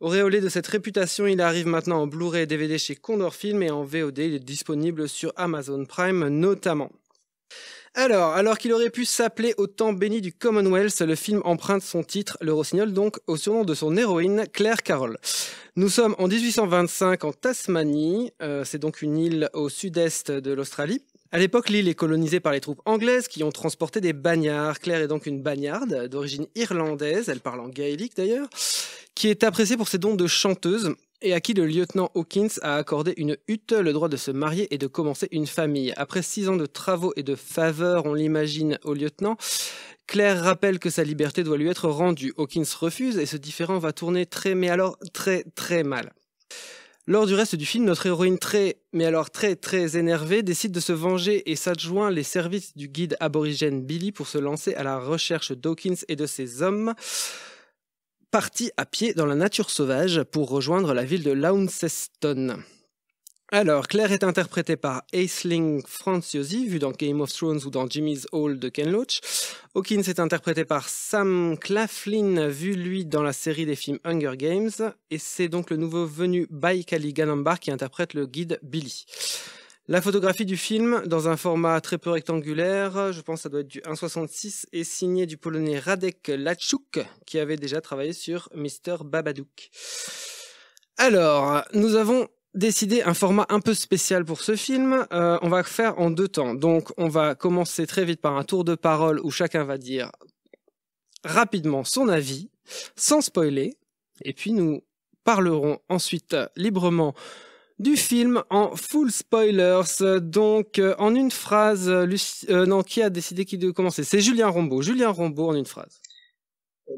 Auréolé de cette réputation, il arrive maintenant en Blu-ray et DVD chez Condor Film et en VOD, il est disponible sur Amazon Prime notamment. Alors qu'il aurait pu s'appeler Au temps béni du Commonwealth, le film emprunte son titre, le rossignol donc, au surnom de son héroïne, Claire Carroll. Nous sommes en 1825 en Tasmanie, c'est donc une île au sud-est de l'Australie. À l'époque, l'île est colonisée par les troupes anglaises qui ont transporté des bagnards. Claire est donc une bagnarde d'origine irlandaise, elle parle en gaélique d'ailleurs, qui est appréciée pour ses dons de chanteuse et à qui le lieutenant Hawkins a accordé une hutte, le droit de se marier et de commencer une famille. Après 6 ans de travaux et de faveurs, on l'imagine, au lieutenant, Claire rappelle que sa liberté doit lui être rendue. Hawkins refuse et ce différend va tourner très mal. Lors du reste du film, notre héroïne très énervée décide de se venger et s'adjoint les services du guide aborigène Billy pour se lancer à la recherche d'Hawkins et de ses hommes, partis à pied dans la nature sauvage pour rejoindre la ville de Launceston. Alors, Claire est interprétée par Aisling Franciosi, vu dans Game of Thrones ou dans Jimmy's Hall de Ken Loach. Hawkins est interprété par Sam Claflin, vu lui dans la série des films Hunger Games. Et c'est donc le nouveau venu Baikali Ganambar qui interprète le guide Billy. La photographie du film, dans un format très peu rectangulaire, je pense que ça doit être du 1,66, est signée du polonais Radek Lachuk, qui avait déjà travaillé sur Mr. Babadook. Alors, nous avons décidé un format un peu spécial pour ce film. On va faire en 2 temps. Donc, on va commencer très vite par un tour de parole où chacun va dire rapidement son avis, sans spoiler. Et puis, nous parlerons ensuite librement du film en full spoilers. Donc, en une phrase, qui a décidé qui de commencer? C'est Julien Rombaud. Julien Rombaud en une phrase.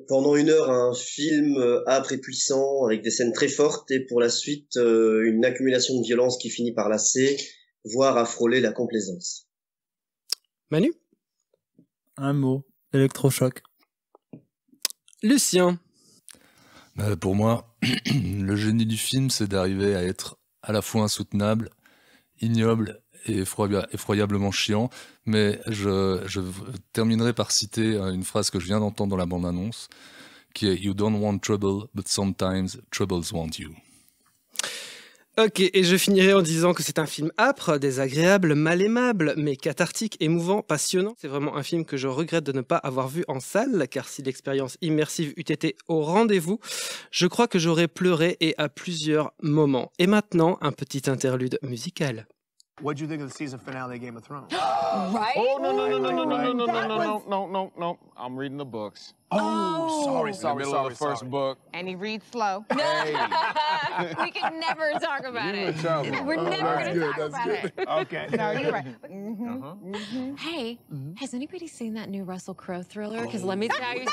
Pendant 1 heure, un film âpre et puissant, avec des scènes très fortes, et pour la suite, une accumulation de violence qui finit par lasser, voire à frôler la complaisance. Manu? Un mot, électrochoc. Lucien? Pour moi, le génie du film, c'est d'arriver à être à la fois insoutenable, ignoble et effroyablement chiant, mais je terminerai par citer une phrase que je viens d'entendre dans la bande-annonce, qui est « You don't want trouble, but sometimes troubles want you ». Ok, et je finirai en disant que c'est un film âpre, désagréable, mal aimable, mais cathartique, émouvant, passionnant. C'est vraiment un film que je regrette de ne pas avoir vu en salle, car si l'expérience immersive eût été au rendez-vous, je crois que j'aurais pleuré et à plusieurs moments. Et maintenant, un petit interlude musical. What'd you think of the season finale of Game of Thrones? Right? Oh, no. I'm reading the books. Oh, sorry. The first book. And he reads slow. Hey. We can never talk about You're in it. trouble. We're never going to talk about it. Okay. No, you're right. Hey, has anybody seen that new Russell Crowe thriller? Because let me tell you...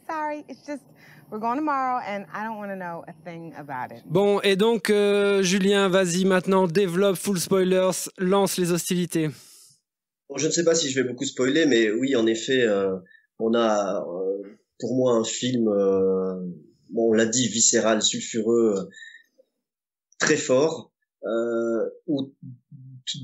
Sorry, it's just... We're going tomorrow and I don't want to know a thing about it. Bon, et donc, Julien, vas-y maintenant, développe full spoilers, lance les hostilités. Bon, je ne sais pas si je vais beaucoup spoiler, mais oui, en effet, on a pour moi un film, on l'a dit, viscéral, sulfureux, très fort, où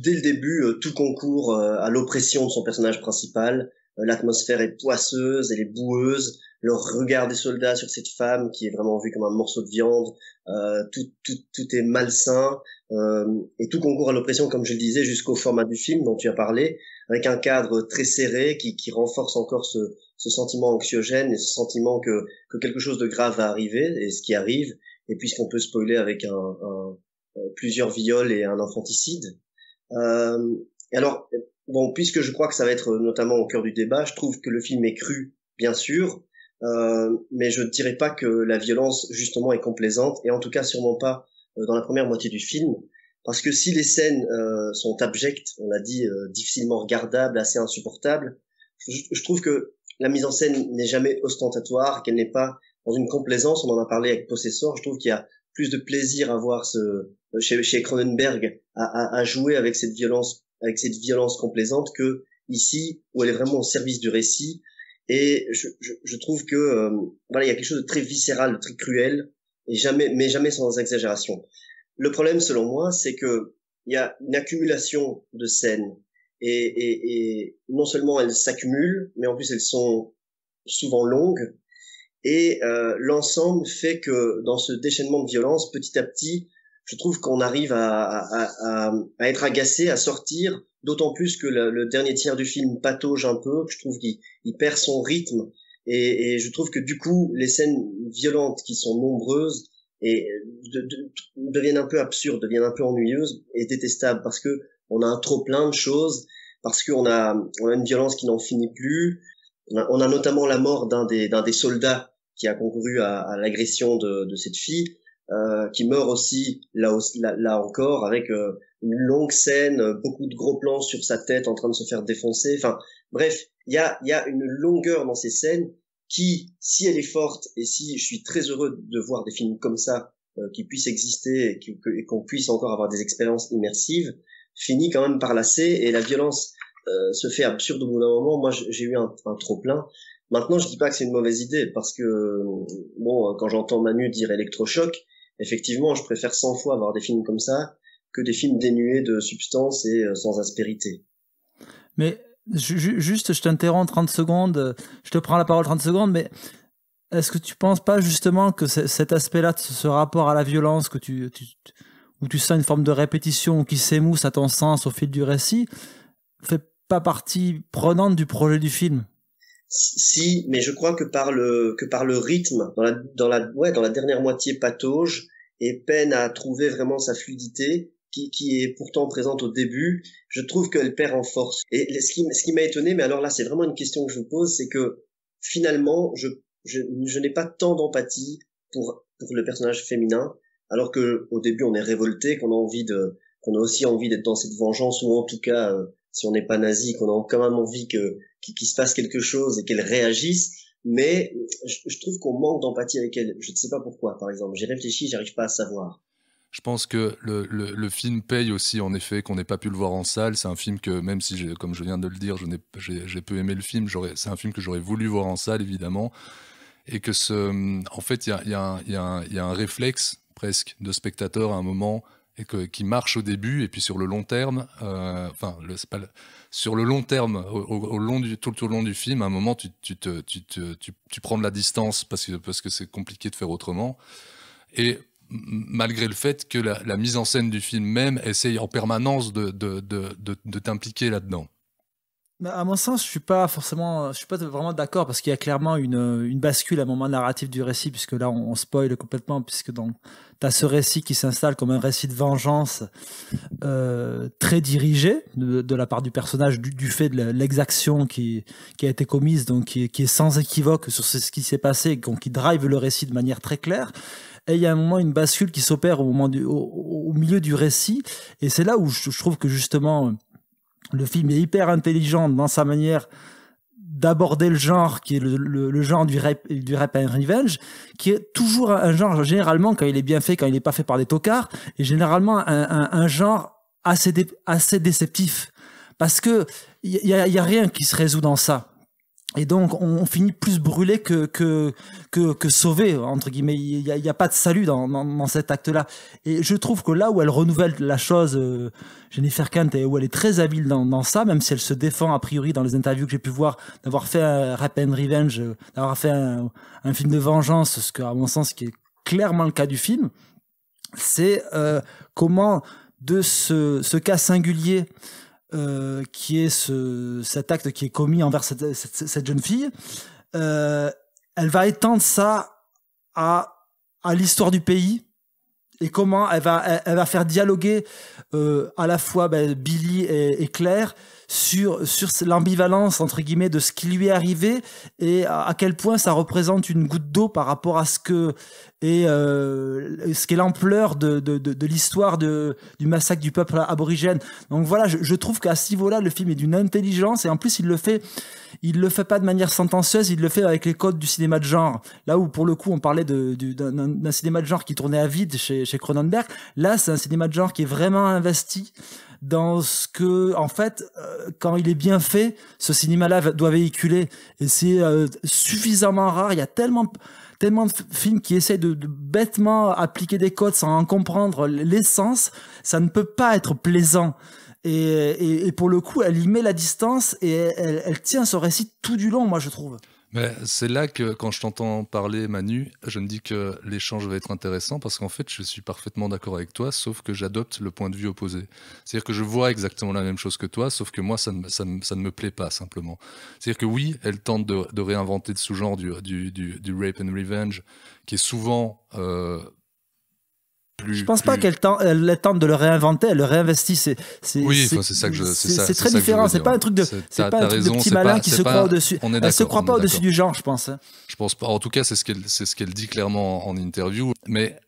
dès le début, tout concourt à l'oppression de son personnage principal. L'atmosphère est poisseuse, elle est boueuse, le regard des soldats sur cette femme qui est vraiment vue comme un morceau de viande, tout est malsain, et tout concourt à l'oppression, comme je le disais, jusqu'au format du film dont tu as parlé, avec un cadre très serré qui renforce encore ce sentiment anxiogène et ce sentiment que quelque chose de grave va arriver, et ce qui arrive, et puisqu'on peut spoiler avec plusieurs viols et un infanticide. Et alors, bon, puisque je crois que ça va être notamment au cœur du débat, je trouve que le film est cru, bien sûr, mais je ne dirais pas que la violence, justement, est complaisante, et en tout cas sûrement pas dans la première moitié du film, parce que si les scènes sont abjectes, on l'a dit, difficilement regardables, assez insupportables, je trouve que la mise en scène n'est jamais ostentatoire, qu'elle n'est pas dans une complaisance. On en a parlé avec Possessor. Je trouve qu'il y a plus de plaisir à voir chez Cronenberg à jouer avec cette violence complaisante que ici où elle est vraiment au service du récit. Et je trouve que voilà, il y a quelque chose de très viscéral, de très cruel, et jamais sans exagération. Le problème, selon moi, c'est que il y a une accumulation de scènes. Et non seulement elles s'accumulent, mais en plus elles sont souvent longues, et l'ensemble fait que dans ce déchaînement de violence, petit à petit, je trouve qu'on arrive à être agacé, à sortir, d'autant plus que le dernier tiers du film patauge un peu, que je trouve qu'il perd son rythme, et je trouve que du coup les scènes violentes qui sont nombreuses et deviennent un peu absurdes, deviennent un peu ennuyeuses et détestables, parce que on a un trop plein de choses, parce qu'on a une violence qui n'en finit plus. On a notamment la mort d'un des soldats qui a concouru à l'agression de cette fille, qui meurt aussi là encore, avec une longue scène, beaucoup de gros plans sur sa tête en train de se faire défoncer. Enfin, bref, il y a une longueur dans ces scènes qui, si elle est forte, et si je suis très heureux de voir des films comme ça qui puissent exister et qu'on puisse encore avoir des expériences immersives, finit quand même par lasser, et la violence se fait absurde au bout d'un moment. Moi, j'ai eu un trop plein. Maintenant, je dis pas que c'est une mauvaise idée, parce que bon, quand j'entends Manu dire électrochoc, effectivement, je préfère 100 fois avoir des films comme ça que des films dénués de substance et sans aspérité. Mais juste, je t'interromps 30 secondes, je te prends la parole 30 secondes, mais est-ce que tu penses pas justement que cet aspect-là, ce rapport à la violence, où tu sens une forme de répétition qui s'émousse à ton sens au fil du récit, fait pas partie prenante du projet du film? Si, mais je crois que par le rythme, dans la dernière moitié patauge et peine à trouver vraiment sa fluidité, qui est pourtant présente au début, je trouve qu'elle perd en force. Et ce qui m'a étonné, mais alors là c'est vraiment une question que je vous pose, c'est que finalement je n'ai pas tant d'empathie pour le personnage féminin, alors que au début on est révolté, qu'on a aussi envie d'être dans cette vengeance, ou en tout cas si on n'est pas nazi, qu'on a quand même envie qu'il se passe quelque chose et qu'elle réagisse, mais je trouve qu'on manque d'empathie avec elle. Je ne sais pas pourquoi, par exemple. J'ai réfléchi, j'arrive pas à savoir. Je pense que le film paye aussi, en effet, qu'on n'ait pas pu le voir en salle. C'est un film que, même si, comme je viens de le dire, j'ai peu aimé le film, c'est un film que j'aurais voulu voir en salle, évidemment. Et que en fait, il y a un réflexe, presque, de spectateur à un moment, et qui marche au début, et puis sur le long terme, sur le long terme, tout au long du film, à un moment, tu prends de la distance parce que c'est compliqué de faire autrement. Et malgré le fait que la mise en scène du film même essaye en permanence de t'impliquer là-dedans. À mon sens, je suis pas vraiment d'accord, parce qu'il y a clairement une bascule à un moment narratif du récit, puisque là on spoil complètement, puisque t'as ce récit qui s'installe comme un récit de vengeance très dirigé de la part du personnage, du fait de l'exaction qui a été commise, donc qui est sans équivoque sur ce qui s'est passé, donc qui drive le récit de manière très claire. Et il y a un moment, une bascule qui s'opère au milieu du récit, et c'est là où je trouve que justement le film est hyper intelligent dans sa manière d'aborder le genre, qui est le genre du rape and revenge, qui est toujours un genre, généralement, quand il est bien fait, quand il n'est pas fait par des tocards, et généralement un genre assez déceptif, parce que il y a rien qui se résout dans ça. Et donc, on finit plus brûlé que sauvé, entre guillemets. Il y a pas de salut dans cet acte-là. Et je trouve que là où elle renouvelle la chose, Jennifer Kent, où elle est très habile dans ça, même si elle se défend a priori dans les interviews que j'ai pu voir, d'avoir fait un Rape and Revenge, d'avoir fait un film de vengeance, ce que, à mon sens, qui est clairement le cas du film, c'est comment de ce cas singulier, qui est cet acte qui est commis envers cette jeune fille, elle va étendre ça à l'histoire du pays, et comment elle va faire dialoguer à la fois Billy et Claire sur l'ambivalence entre guillemets de ce qui lui est arrivé, et à quel point ça représente une goutte d'eau par rapport à ce qu'est l'ampleur de l'histoire du massacre du peuple aborigène. Donc voilà, je trouve qu'à ce niveau-là, le film est d'une intelligence, et en plus il le fait pas de manière sentencieuse, il le fait avec les codes du cinéma de genre. Là où pour le coup on parlait d'un cinéma de genre qui tournait à vide chez Cronenberg, là c'est un cinéma de genre qui est vraiment investi dans ce que, en fait, quand il est bien fait, ce cinéma-là doit véhiculer. Et c'est suffisamment rare. Il y a tellement de films qui essayent de bêtement appliquer des codes sans en comprendre l'essence. Ça ne peut pas être plaisant. Et pour le coup, elle y met la distance, et elle tient son récit tout du long, moi, je trouve. Mais c'est là que, quand je t'entends parler, Manu, je me dis que l'échange va être intéressant, parce qu'en fait, je suis parfaitement d'accord avec toi, sauf que j'adopte le point de vue opposé. C'est-à-dire que je vois exactement la même chose que toi, sauf que moi, ça ne me plaît pas, simplement. C'est-à-dire que oui, elle tente de réinventer de sous-genre du rape and revenge, qui est souvent... Je pense pas qu'elle tente de le réinventer, elle le réinvestit. C'est ça que je. C'est très différent. C'est pas un truc de petit malin qui se croit au-dessus. Elle se croit pas au-dessus du genre, je pense. Je pense pas. En tout cas, c'est ce qu'elle dit clairement en interview. Mais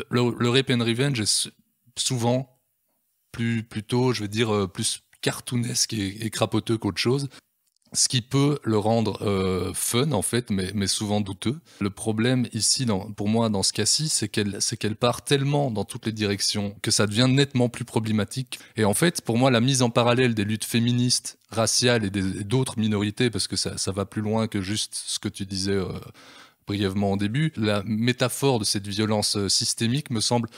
le rape and revenge est souvent plutôt, je vais dire, plus cartoonesque et crapoteux qu'autre chose. Ce qui peut le rendre fun, en fait, mais souvent douteux. Le problème ici, pour moi, dans ce cas-ci, c'est qu'elle part tellement dans toutes les directions que ça devient nettement plus problématique. Et en fait, pour moi, la mise en parallèle des luttes féministes, raciales et d'autres minorités, parce que ça va plus loin que juste ce que tu disais brièvement au début, la métaphore de cette violence systémique me semble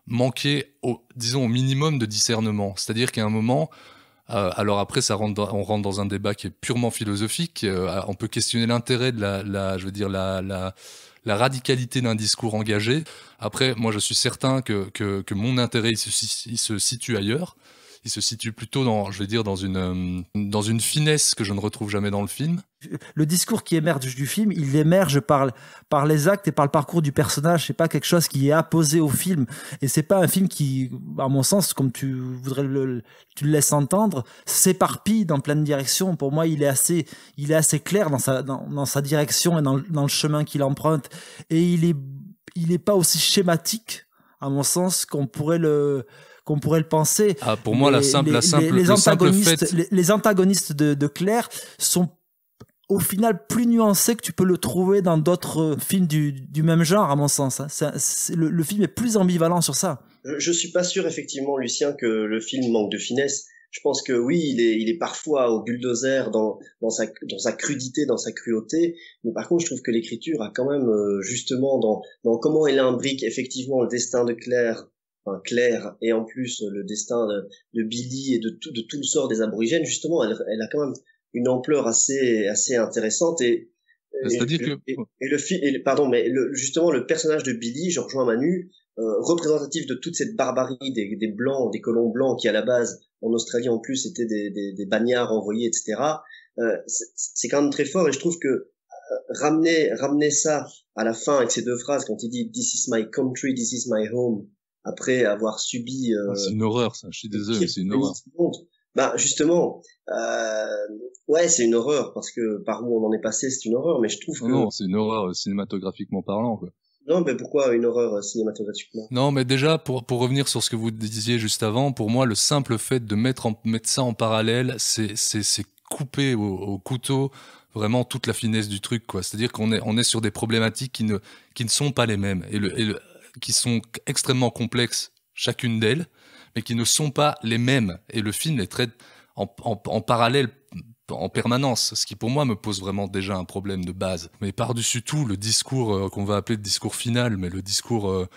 manquer, disons, au minimum de discernement. C'est-à-dire qu'à un moment... alors après, on rentre dans un débat qui est purement philosophique. On peut questionner l'intérêt de la radicalité d'un discours engagé. Après, moi, je suis certain que mon intérêt, il se situe ailleurs. Il se situe plutôt dans une finesse que je ne retrouve jamais dans le film. Le discours qui émerge du film, il émerge par les actes et par le parcours du personnage. C'est pas quelque chose qui est apposé au film. Et c'est pas un film qui, à mon sens, comme tu le laisses entendre, s'éparpille dans plein de directions. Pour moi, il est assez clair dans sa direction et dans le chemin qu'il emprunte. Et il est pas aussi schématique, à mon sens, qu'on pourrait le penser. Pour moi, les antagonistes de Claire sont au final plus nuancés que tu peux le trouver dans d'autres films du même genre, à mon sens. Le film est plus ambivalent sur ça. Je suis pas sûr, effectivement, Lucien, que le film manque de finesse. Je pense que oui, il est parfois au bulldozer dans sa crudité, dans sa cruauté, mais par contre, je trouve que l'écriture a quand même, justement, dans comment elle imbrique effectivement le destin de Claire, et en plus le destin de Billy et de tout le sort des aborigènes, justement, elle a quand même une ampleur assez intéressante. Justement, le personnage de Billy, je rejoins Manu, représentatif de toute cette barbarie des blancs, des colons blancs qui à la base en Australie en plus étaient des bagnards envoyés, etc. C'est quand même très fort, et je trouve que ramener ça à la fin avec ces deux phrases quand il dit "This is my country, this is my home", après avoir subi c'est une horreur, ça, je suis désolé, c'est une horreur. Justement, c'est une horreur, parce que par où on en est passé, c'est une horreur, mais je trouve que... Non, c'est une horreur cinématographiquement parlant, quoi. Non, mais pourquoi une horreur cinématographiquement ? Non, mais déjà, pour revenir sur ce que vous disiez juste avant, pour moi, le simple fait de mettre ça en parallèle, c'est couper au couteau vraiment toute la finesse du truc, quoi. C'est-à-dire qu'on est sur des problématiques qui ne sont pas les mêmes, qui sont extrêmement complexes, chacune d'elles, mais qui ne sont pas les mêmes. Et le film les traite en parallèle en permanence, ce qui pour moi me pose vraiment déjà un problème de base. Mais par-dessus tout, le discours qu'on va appeler le discours final, mais le discours...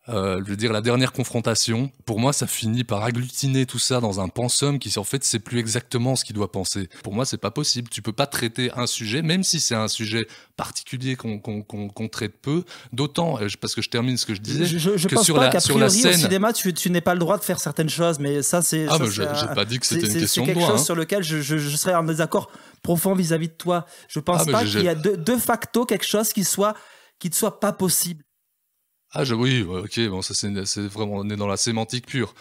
je veux dire, la dernière confrontation, pour moi, ça finit par agglutiner tout ça dans un pensum qui, en fait, c'est plus exactement ce qu'il doit penser. Pour moi, c'est pas possible. Tu peux pas traiter un sujet, même si c'est un sujet particulier qu'on traite peu, d'autant, parce que je termine ce que je disais, je que pense sur pas la, qu'a sur la priori, scène... au cinéma, tu n'es pas le droit de faire certaines choses, mais ça, c'est... Ah, mais j'ai pas dit que c'était une question de droit. C'est quelque chose sur lequel je serais en désaccord profond vis-à-vis de toi. Je pense pas qu'il y a de facto quelque chose qui ne soit pas possible. Ah, oui, ok, bon, ça c'est vraiment, on est dans la sémantique pure.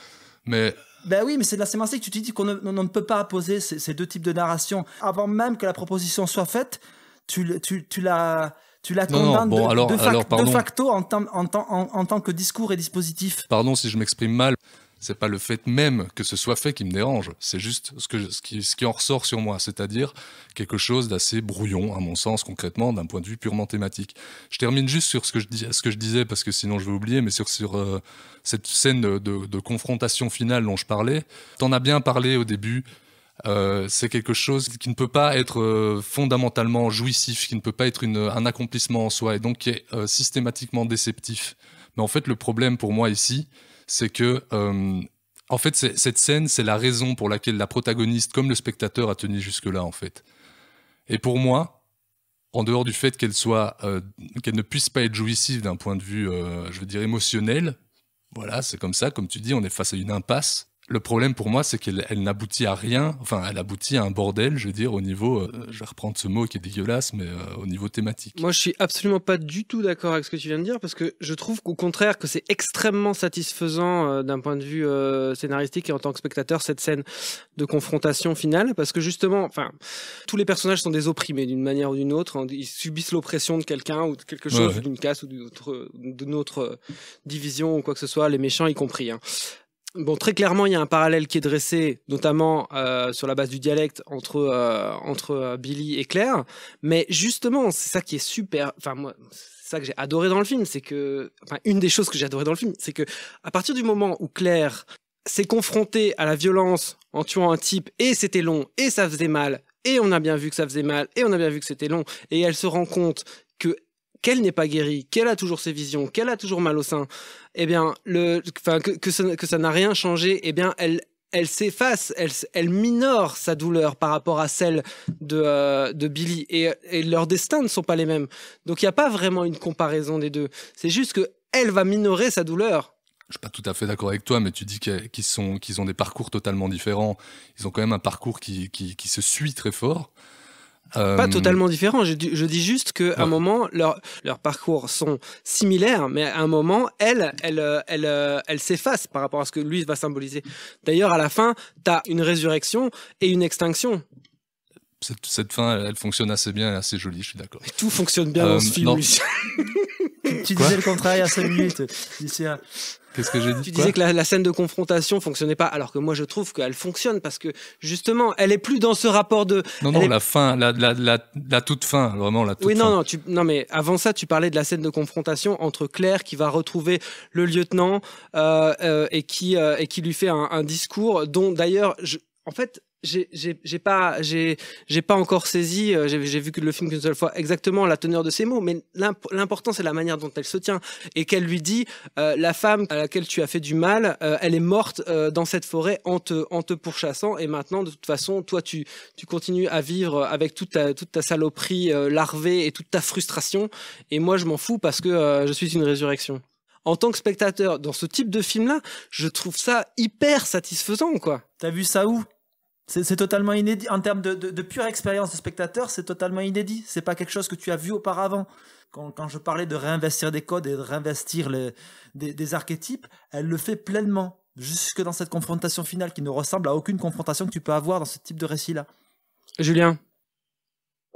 Mais. Ben oui, mais c'est de la sémantique. Tu te dis qu'on ne peut pas opposer ces deux types de narration. Avant même que la proposition soit faite, tu la condamnes de facto en tant que discours et dispositif. Pardon si je m'exprime mal. C'est pas le fait même que ce soit fait qui me dérange, c'est juste ce qui en ressort sur moi, c'est-à-dire quelque chose d'assez brouillon, à mon sens, concrètement, d'un point de vue purement thématique. Je termine juste sur ce que je disais, parce que sinon je vais oublier, mais sur cette scène de confrontation finale dont je parlais. T'en as bien parlé au début, c'est quelque chose qui ne peut pas être fondamentalement jouissif, qui ne peut pas être un accomplissement en soi, et donc qui est systématiquement déceptif. Mais en fait, le problème pour moi ici, c'est que, en fait, cette scène, c'est la raison pour laquelle la protagoniste, comme le spectateur, a tenu jusque-là, en fait. Et pour moi, en dehors du fait qu'elle ne puisse pas être jouissive d'un point de vue, je veux dire, émotionnel, voilà, c'est comme ça, comme tu dis, on est face à une impasse. Le problème pour moi, c'est qu'elle n'aboutit à rien, enfin, elle aboutit à un bordel, je veux dire, au niveau, je vais reprendre ce mot qui est dégueulasse, mais au niveau thématique. Moi, je suis absolument pas du tout d'accord avec ce que tu viens de dire, parce que je trouve qu'au contraire, que c'est extrêmement satisfaisant d'un point de vue scénaristique et en tant que spectateur, cette scène de confrontation finale, parce que justement, enfin, tous les personnages sont des opprimés d'une manière ou d'une autre, hein, ils subissent l'oppression de quelqu'un ou de quelque chose, d'une caste ou d'une autre division ou quoi que ce soit, les méchants y compris, hein. Bon, très clairement, il y a un parallèle qui est dressé, notamment sur la base du dialecte entre Billy et Claire. Mais justement, c'est ça qui est super. Enfin, moi, c'est ça que j'ai adoré dans le film, c'est que, enfin, une des choses que j'ai adoré dans le film, c'est que à partir du moment où Claire s'est confrontée à la violence en tuant un type, et c'était long, et ça faisait mal, et on a bien vu que ça faisait mal, et on a bien vu que c'était long, et elle se rend compte qu'elle n'est pas guérie, qu'elle a toujours ses visions, qu'elle a toujours mal au sein, eh bien, que ça n'a rien changé, eh bien, elle s'efface, elle minore sa douleur par rapport à celle de Billy, et leurs destins ne sont pas les mêmes. Donc, il n'y a pas vraiment une comparaison des deux. C'est juste qu'elle va minorer sa douleur. Je suis pas tout à fait d'accord avec toi, mais tu dis qu'ils ont des parcours totalement différents. Ils ont quand même un parcours qui se suit très fort. Pas totalement différent, je dis juste qu'à un moment, leurs parcours sont similaires, mais à un moment, elle s'efface par rapport à ce que lui va symboliser. D'ailleurs, à la fin, t'as une résurrection et une extinction. Cette fin, elle fonctionne assez bien et assez jolie, je suis d'accord. Tout fonctionne bien dans ce film, Lucien. Tu disais le contraire il y a 5 minutes, Lucien. Qu'est-ce que j'ai dit? Tu disais que la scène de confrontation fonctionnait pas, alors que moi je trouve qu'elle fonctionne parce que justement, elle est plus dans ce rapport de. Non, la fin, la toute fin, vraiment la toute fin. Oui, non, mais avant ça, tu parlais de la scène de confrontation entre Claire qui va retrouver le lieutenant et qui lui fait un discours dont d'ailleurs, en fait. J'ai pas encore saisi, j'ai vu que le film qu'une seule fois, exactement la teneur de ces mots, mais l'important c'est la manière dont elle se tient et qu'elle lui dit la femme à laquelle tu as fait du mal, elle est morte dans cette forêt en te pourchassant, et maintenant de toute façon toi tu continues à vivre avec toute ta saloperie larvée et toute ta frustration, et moi je m'en fous parce que je suis une résurrection. En tant que spectateur dans ce type de film là, je trouve ça hyper satisfaisant, quoi. T'as vu ça où? C'est totalement inédit. En termes de pure expérience de spectateur, c'est totalement inédit. C'est pas quelque chose que tu as vu auparavant. Quand je parlais de réinvestir des codes et de réinvestir des archétypes, elle le fait pleinement. Jusque dans cette confrontation finale qui ne ressemble à aucune confrontation que tu peux avoir dans ce type de récit-là. Julien?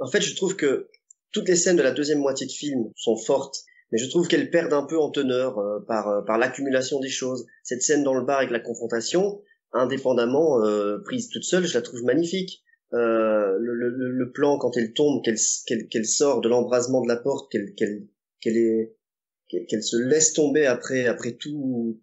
En fait, je trouve que toutes les scènes de la deuxième moitié de film sont fortes, mais je trouve qu'elles perdent un peu en teneur par l'accumulation des choses. Cette scène dans le bar avec la confrontation, indépendamment prise toute seule, je la trouve magnifique. Le plan quand elle tombe, qu'elle sort de l'embrasement de la porte, qu'elle se laisse tomber après tout,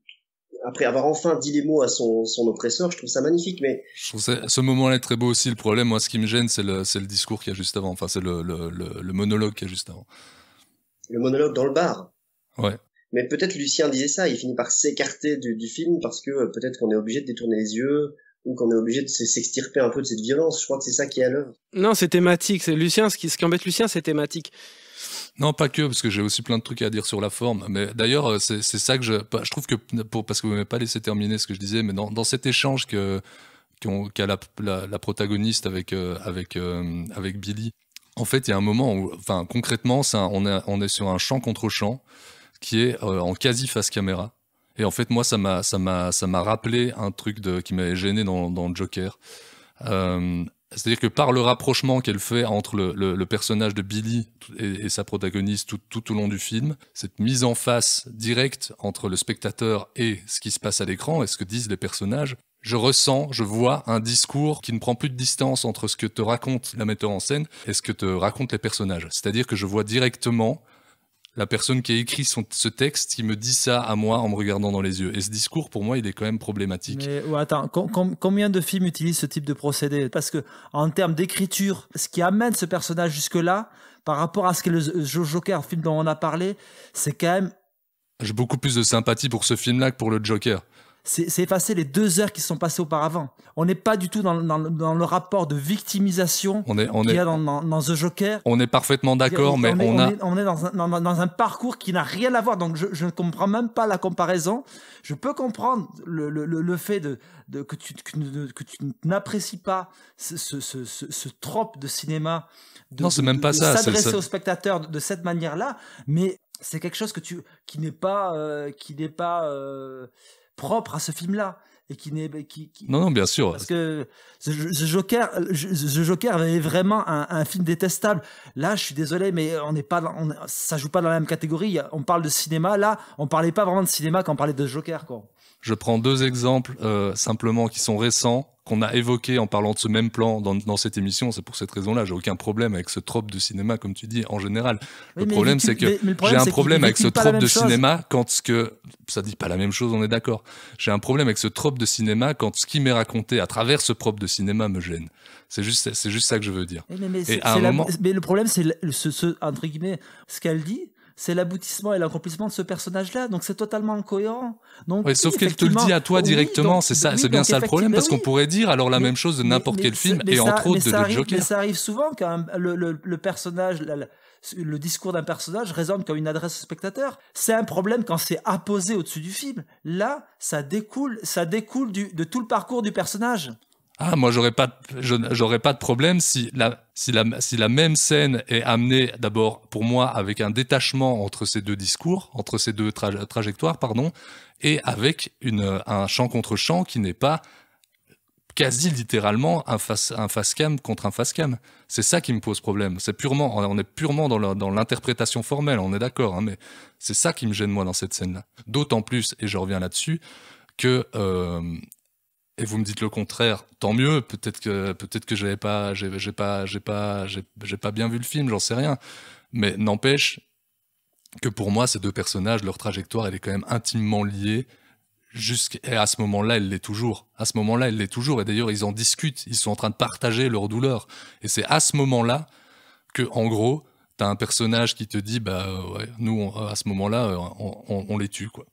après avoir enfin dit les mots à son oppresseur, je trouve ça magnifique. Mais je trouve ce moment-là est très beau aussi. Le problème, moi, ce qui me gêne, c'est le discours qu'il y a juste avant. Enfin, c'est le monologue qu'il y a juste avant. Le monologue dans le bar. Ouais. Mais peut-être Lucien disait ça, il finit par s'écarter du film parce que peut-être qu'on est obligé de détourner les yeux ou qu'on est obligé de s'extirper un peu de cette violence. Je crois que c'est ça qui est à l'œuvre. Non, c'est thématique. C'est Lucien, ce qui embête Lucien, c'est thématique. Non, pas que, parce que j'ai aussi plein de trucs à dire sur la forme. Mais d'ailleurs, c'est ça que je trouve que, parce que vous m'avez pas laissé terminer ce que je disais, mais dans cet échange qu'a la protagoniste avec Billy, en fait, il y a un moment où, enfin, concrètement, on est sur un champ contre champ qui est en quasi face caméra. Et en fait, moi, ça m'a rappelé un truc qui m'avait gêné dans Joker. C'est-à-dire que par le rapprochement qu'elle fait entre le personnage de Billy et sa protagoniste tout au long du film, cette mise en face directe entre le spectateur et ce qui se passe à l'écran et ce que disent les personnages, je vois un discours qui ne prend plus de distance entre ce que te raconte la metteur en scène et ce que te racontent les personnages. C'est-à-dire que je vois directement la personne qui a écrit ce texte qui me dit ça à moi en me regardant dans les yeux. Et ce discours, pour moi, il est quand même problématique. Mais attends, combien de films utilisent ce type de procédé? Parce que en termes d'écriture, ce qui amène ce personnage jusque-là, par rapport à ce qu'est le Joker, le film dont on a parlé, c'est quand même... J'ai beaucoup plus de sympathie pour ce film-là que pour le Joker. C'est effacer les 2 heures qui se sont passées auparavant. On n'est pas du tout dans le rapport de victimisation qu'il y a dans The Joker. On est parfaitement d'accord, mais on est dans un parcours qui n'a rien à voir. Donc je ne comprends même pas la comparaison. Je peux comprendre le fait que tu n'apprécies pas ce trope de cinéma. Non, c'est même pas ça. S'adresser au spectateur de cette manière-là, mais c'est quelque chose qui n'est pas propre à ce film-là et qui non, bien sûr, parce que The Joker est vraiment un film détestable. Là, je suis désolé, mais ça joue pas dans la même catégorie. On parle de cinéma, là, on parlait pas vraiment de cinéma quand on parlait de Joker, quoi. Je prends 2 exemples simplement qui sont récents, qu'on a évoqués en parlant de ce même plan dans cette émission. C'est pour cette raison-là, j'ai aucun problème avec ce trope de cinéma, comme tu dis, en général. Le problème, c'est que j'ai un problème avec ce trope de cinéma quand ça dit pas la même chose, on est d'accord. J'ai un problème avec ce trope de cinéma quand ce qui m'est raconté à travers ce trope de cinéma me gêne. C'est juste ça que je veux dire. Mais le problème, c'est entre guillemets, ce qu'elle dit, c'est l'aboutissement et l'accomplissement de ce personnage-là, donc c'est totalement incohérent. Donc, ouais, sauf qu'elle te le dit à toi directement, c'est bien ça le problème, parce qu'on pourrait dire alors la même chose de n'importe quel film, et entre autres de Joker. Mais ça arrive souvent quand le personnage, le discours d'un personnage résonne comme une adresse au spectateur. C'est un problème quand c'est apposé au-dessus du film. Là, ça découle de tout le parcours du personnage. Ah, moi, j'aurais pas de problème si la même scène est amenée d'abord, pour moi, avec un détachement entre ces 2 discours, entre ces 2 trajectoires, pardon, et avec un champ contre champ qui n'est pas quasi littéralement un face cam contre un face cam. C'est ça qui me pose problème. On est purement dans l'interprétation formelle, on est d'accord, hein, mais c'est ça qui me gêne, moi, dans cette scène-là. D'autant plus, et je reviens là-dessus, que, et vous me dites le contraire, tant mieux, peut-être que j'ai pas bien vu le film, j'en sais rien. Mais n'empêche que pour moi, ces 2 personnages, leur trajectoire, elle est quand même intimement liée. Et à ce moment-là, elle l'est toujours. Et d'ailleurs, ils en discutent. Ils sont en train de partager leur douleur. Et c'est à ce moment-là que, en gros, t'as un personnage qui te dit, ouais, nous, à ce moment-là, on les tue, quoi.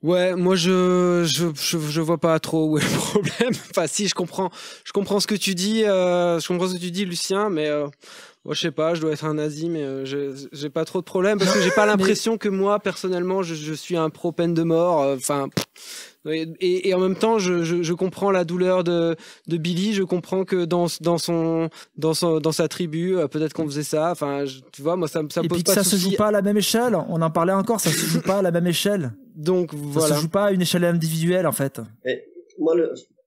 Ouais, moi je vois pas trop où est le problème. Enfin si, je comprends ce que tu dis, Lucien, mais moi je sais pas, je dois être un nazi, mais j'ai pas trop de problème parce que j'ai pas l'impression que moi personnellement je suis un pro peine de mort. Enfin. Et en même temps, je comprends la douleur de Billy. Je comprends que dans sa tribu, peut-être qu'on faisait ça. Enfin, tu vois, moi ça me pose pas de soucis. Et puis ça se joue pas à la même échelle. On en parlait encore. Ça se joue pas à la même échelle. Donc voilà. Ça se joue pas à une échelle individuelle en fait. Et moi,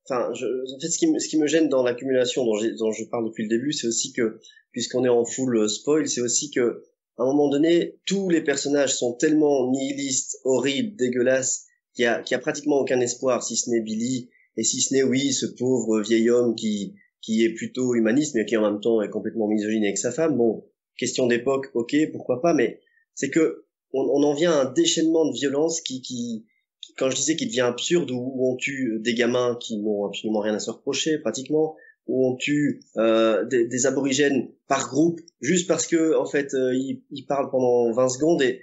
en fait, ce qui me gêne dans l'accumulation dont je parle depuis le début, c'est aussi que puisqu'on est en full spoil, c'est aussi que à un moment donné, tous les personnages sont tellement nihilistes, horribles, dégueulasses. Qui a pratiquement aucun espoir, si ce n'est Billy, et si ce n'est, oui, ce pauvre vieil homme qui est plutôt humaniste, mais qui en même temps est complètement misogyne avec sa femme. Bon, question d'époque, ok, pourquoi pas, mais c'est que on en vient à un déchaînement de violence qui quand je disais qu'il devient absurde, où on tue des gamins qui n'ont absolument rien à se reprocher, pratiquement, où on tue des aborigènes par groupe, juste parce que en fait ils parlent pendant 20 secondes, et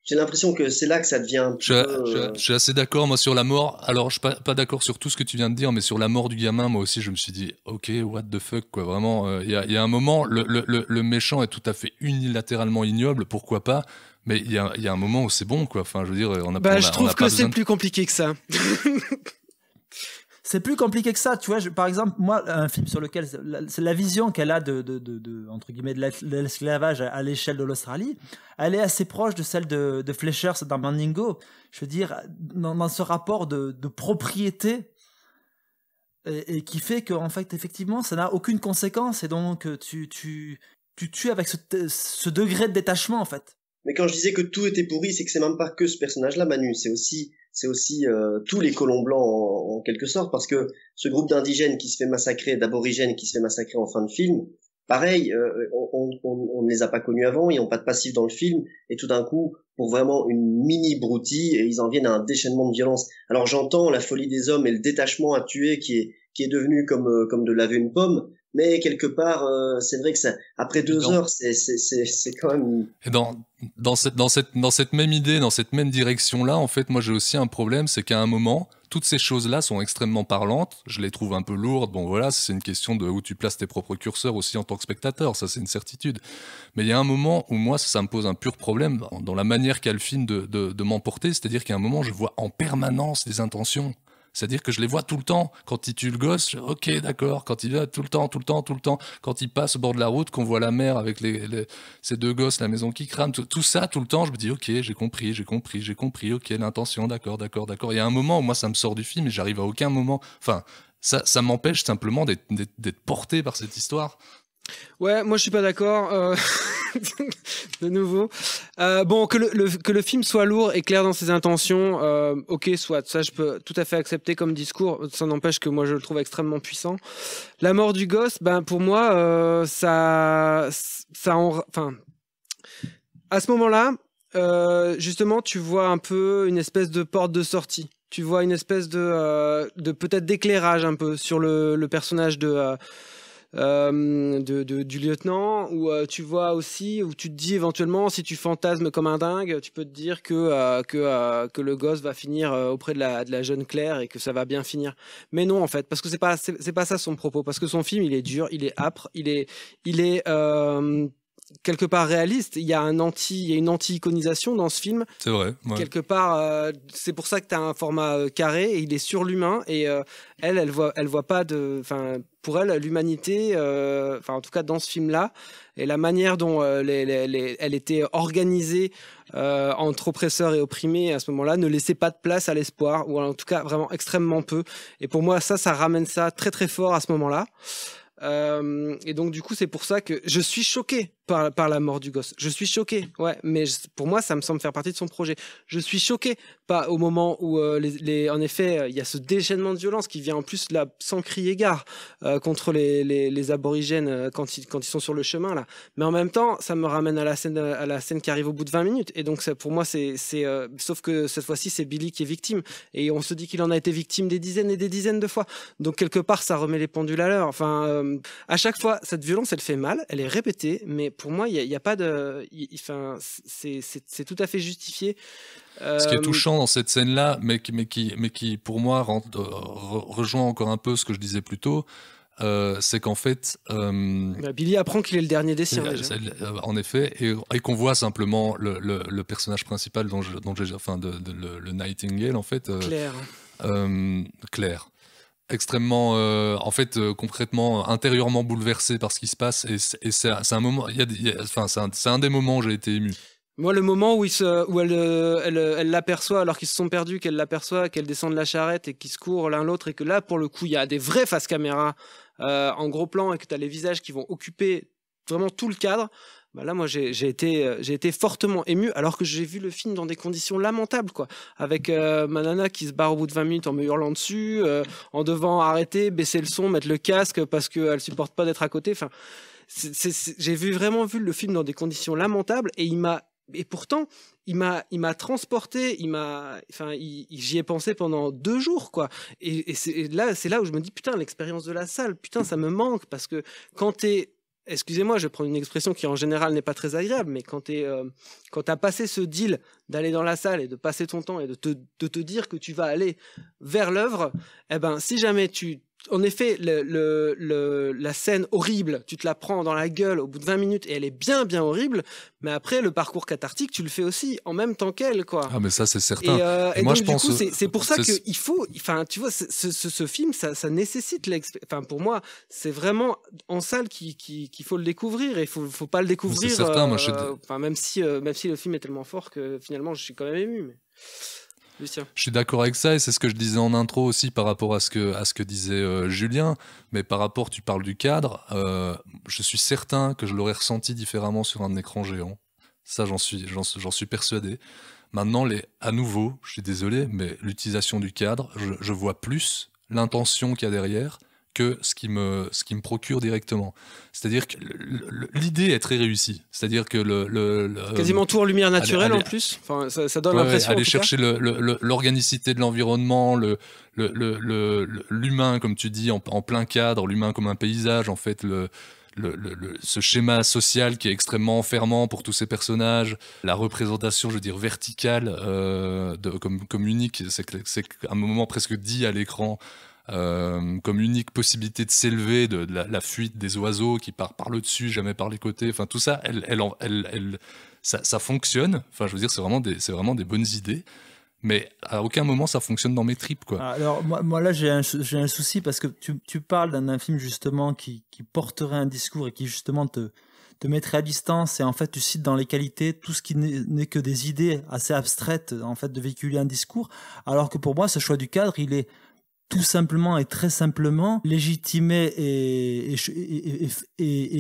j'ai l'impression que c'est là que ça devient un peu... Je suis assez d'accord, moi, sur la mort. Alors, je suis pas d'accord sur tout ce que tu viens de dire, mais sur la mort du gamin, moi aussi, je me suis dit, ok, what the fuck, quoi. Vraiment, il y a un moment, le méchant est tout à fait unilatéralement ignoble, pourquoi pas, mais il y a un moment où c'est bon, quoi. Enfin, je veux dire, je trouve que c'est plus compliqué que ça. C'est plus compliqué que ça, tu vois. Par exemple, moi, un film sur lequel c'est la vision qu'elle a entre guillemets de l'esclavage à l'échelle de l'Australie, elle est assez proche de celle de Fleischer dans Mandingo. Je veux dire, dans ce rapport de propriété et qui fait qu'en fait, effectivement, ça n'a aucune conséquence, et donc tu tues avec ce degré de détachement, en fait. Mais quand je disais que tout était pourri, c'est que c'est même pas que ce personnage-là, Manu, c'est aussi tous les colons blancs en quelque sorte, parce que ce groupe d'indigènes qui se fait massacrer, d'aborigènes qui se fait massacrer en fin de film, pareil, on ne les a pas connus avant, ils n'ont pas de passif dans le film, et tout d'un coup, pour vraiment une mini broutille, ils en viennent à un déchaînement de violence. Alors j'entends la folie des hommes et le détachement à tuer qui est devenu comme de laver une pomme, mais quelque part, c'est vrai que ça, après 2 heures, c'est quand même... Et dans cette même idée, dans cette même direction-là, en fait, moi j'ai aussi un problème, c'est qu'à un moment, toutes ces choses-là sont extrêmement parlantes, je les trouve un peu lourdes, bon voilà, c'est une question de où tu places tes propres curseurs aussi en tant que spectateur, ça c'est une certitude. Mais il y a un moment où moi ça me pose un pur problème dans la manière qu'a le film de m'emporter, c'est-à-dire qu'à un moment je vois en permanence des intentions. C'est-à-dire que je les vois tout le temps. Quand il tue le gosse, ok, d'accord. Quand il va tout le temps. Quand il passe au bord de la route, qu'on voit la mère avec ces 2 gosses, la maison qui crame, tout ça, tout le temps, je me dis, ok, j'ai compris, ok, l'intention, d'accord. Il y a un moment où moi, ça me sort du film et j'arrive à aucun moment. Enfin, ça m'empêche simplement d'être porté par cette histoire. Ouais, moi je suis pas d'accord. De nouveau. Bon, que le film soit lourd et clair dans ses intentions, ok, soit. Ça, je peux tout à fait accepter comme discours. Ça n'empêche que moi je le trouve extrêmement puissant. La mort du gosse, pour moi, enfin, à ce moment-là, justement, tu vois un peu une espèce de porte de sortie. Tu vois une espèce de peut-être d'éclairage un peu sur le personnage du lieutenant, où tu vois aussi, où tu te dis éventuellement, si tu fantasmes comme un dingue, tu peux te dire que le gosse va finir auprès de la jeune Claire et que ça va bien finir. Mais non, en fait, parce que c'est pas ça son propos, parce que son film il est dur, il est âpre, il est quelque part réaliste. Il y a une anti-iconisation dans ce film. C'est vrai. Ouais. Quelque part, c'est pour ça que tu as un format carré, et il est sur l'humain, et elle voit pas de... Enfin, pour elle, l'humanité, en tout cas dans ce film-là, et la manière dont elle était organisée entre oppresseurs et opprimés à ce moment-là, ne laissait pas de place à l'espoir, ou en tout cas vraiment extrêmement peu. Et pour moi, ça ramène ça très très fort à ce moment-là. Et donc du coup c'est pour ça que je suis choqué par la mort du gosse. Je suis choqué, ouais, mais pour moi ça me semble faire partie de son projet. Je suis choqué pas au moment où en effet il y a ce déchaînement de violence qui vient en plus là sans crier gare contre les aborigènes quand ils sont sur le chemin là. Mais en même temps ça me ramène à la scène qui arrive au bout de 20 minutes, et donc ça, pour moi c'est sauf que cette fois-ci c'est Billy qui est victime, et on se dit qu'il en a été victime des dizaines et des dizaines de fois. Donc quelque part ça remet les pendules à l'heure. Enfin à chaque fois cette violence elle fait mal, elle est répétée, mais pour moi il y a pas de, c'est tout à fait justifié. Ce qui est touchant dans cette scène-là, mais qui pour moi rejoint encore un peu ce que je disais plus tôt, c'est qu'en fait... Billy apprend qu'il est le dernier des siens. En effet, et qu'on voit simplement le personnage principal le Nightingale, en fait. Claire. Claire. Extrêmement, concrètement, intérieurement bouleversé par ce qui se passe, et c'est un moment, c'est un des moments où j'ai été ému. Moi, le moment où elle l'aperçoit alors qu'ils se sont perdus, qu'elle l'aperçoit, qu'elle descend de la charrette et qu'ils se courent l'un l'autre, et que là, pour le coup, il y a des vrais face caméra en gros plan, et que tu as les visages qui vont occuper vraiment tout le cadre. Là, moi, j'ai été fortement ému, alors que j'ai vu le film dans des conditions lamentables, quoi. Avec ma nana qui se barre au bout de 20 minutes en me hurlant dessus, en devant arrêter, baisser le son, mettre le casque parce qu'elle supporte pas d'être à côté. Enfin, j'ai vraiment vu le film dans des conditions lamentables, et il m'a Et pourtant, il m'a transporté, j'y ai pensé pendant 2 jours, quoi. Et c'est là où je me dis, putain, l'expérience de la salle, putain, ça me manque, parce que quand t'es, excusez-moi, je vais prendre une expression qui en général n'est pas très agréable, mais quand t'as passé ce deal d'aller dans la salle et de passer ton temps et de te dire que tu vas aller vers l'œuvre, eh ben, si jamais en effet, la scène horrible, tu te la prends dans la gueule au bout de 20 minutes et elle est bien, bien horrible, mais après, le parcours cathartique, tu le fais aussi en même temps qu'elle, quoi. Ah, mais ça, c'est certain. Et moi, donc, je pense... Du coup, c'est pour ça qu'il faut... Enfin, tu vois, ce film, ça nécessite... Enfin, pour moi, c'est vraiment en salle qu'il faut le découvrir et il faut pas le découvrir... C'est certain, moi, même si le film est tellement fort que finalement, je suis quand même ému, mais... Lucien. Je suis d'accord avec ça et c'est ce que je disais en intro aussi par rapport à ce que disait Julien, mais par rapport, tu parles du cadre, je suis certain que je l'aurais ressenti différemment sur un écran géant. Ça, j'en suis persuadé. Maintenant, à nouveau, je suis désolé, mais l'utilisation du cadre, je vois plus l'intention qu'il y a derrière que ce qui me procure directement. C'est-à-dire que l'idée est très réussie. C'est-à-dire que quasiment tout en lumière naturelle en plus. Enfin, ça donne l'impression. Aller chercher l'organicité de l'environnement, l'humain comme tu dis en plein cadre, l'humain comme un paysage en fait. Ce schéma social qui est extrêmement enfermant pour tous ces personnages, la représentation, je veux dire, verticale comme unique, c'est un moment presque dit à l'écran. Comme unique possibilité de s'élever de la fuite des oiseaux qui part par le dessus, jamais par les côtés, enfin tout ça, ça fonctionne. Enfin, je veux dire, c'est vraiment des bonnes idées, mais à aucun moment ça fonctionne dans mes tripes, quoi. Alors moi là j'ai un souci parce que tu parles d'un film justement qui porterait un discours et qui justement te mettrait à distance, et en fait tu cites dans les qualités tout ce qui n'est que des idées assez abstraites en fait de véhiculer un discours, alors que pour moi ce choix du cadre il est tout simplement et très simplement légitimé et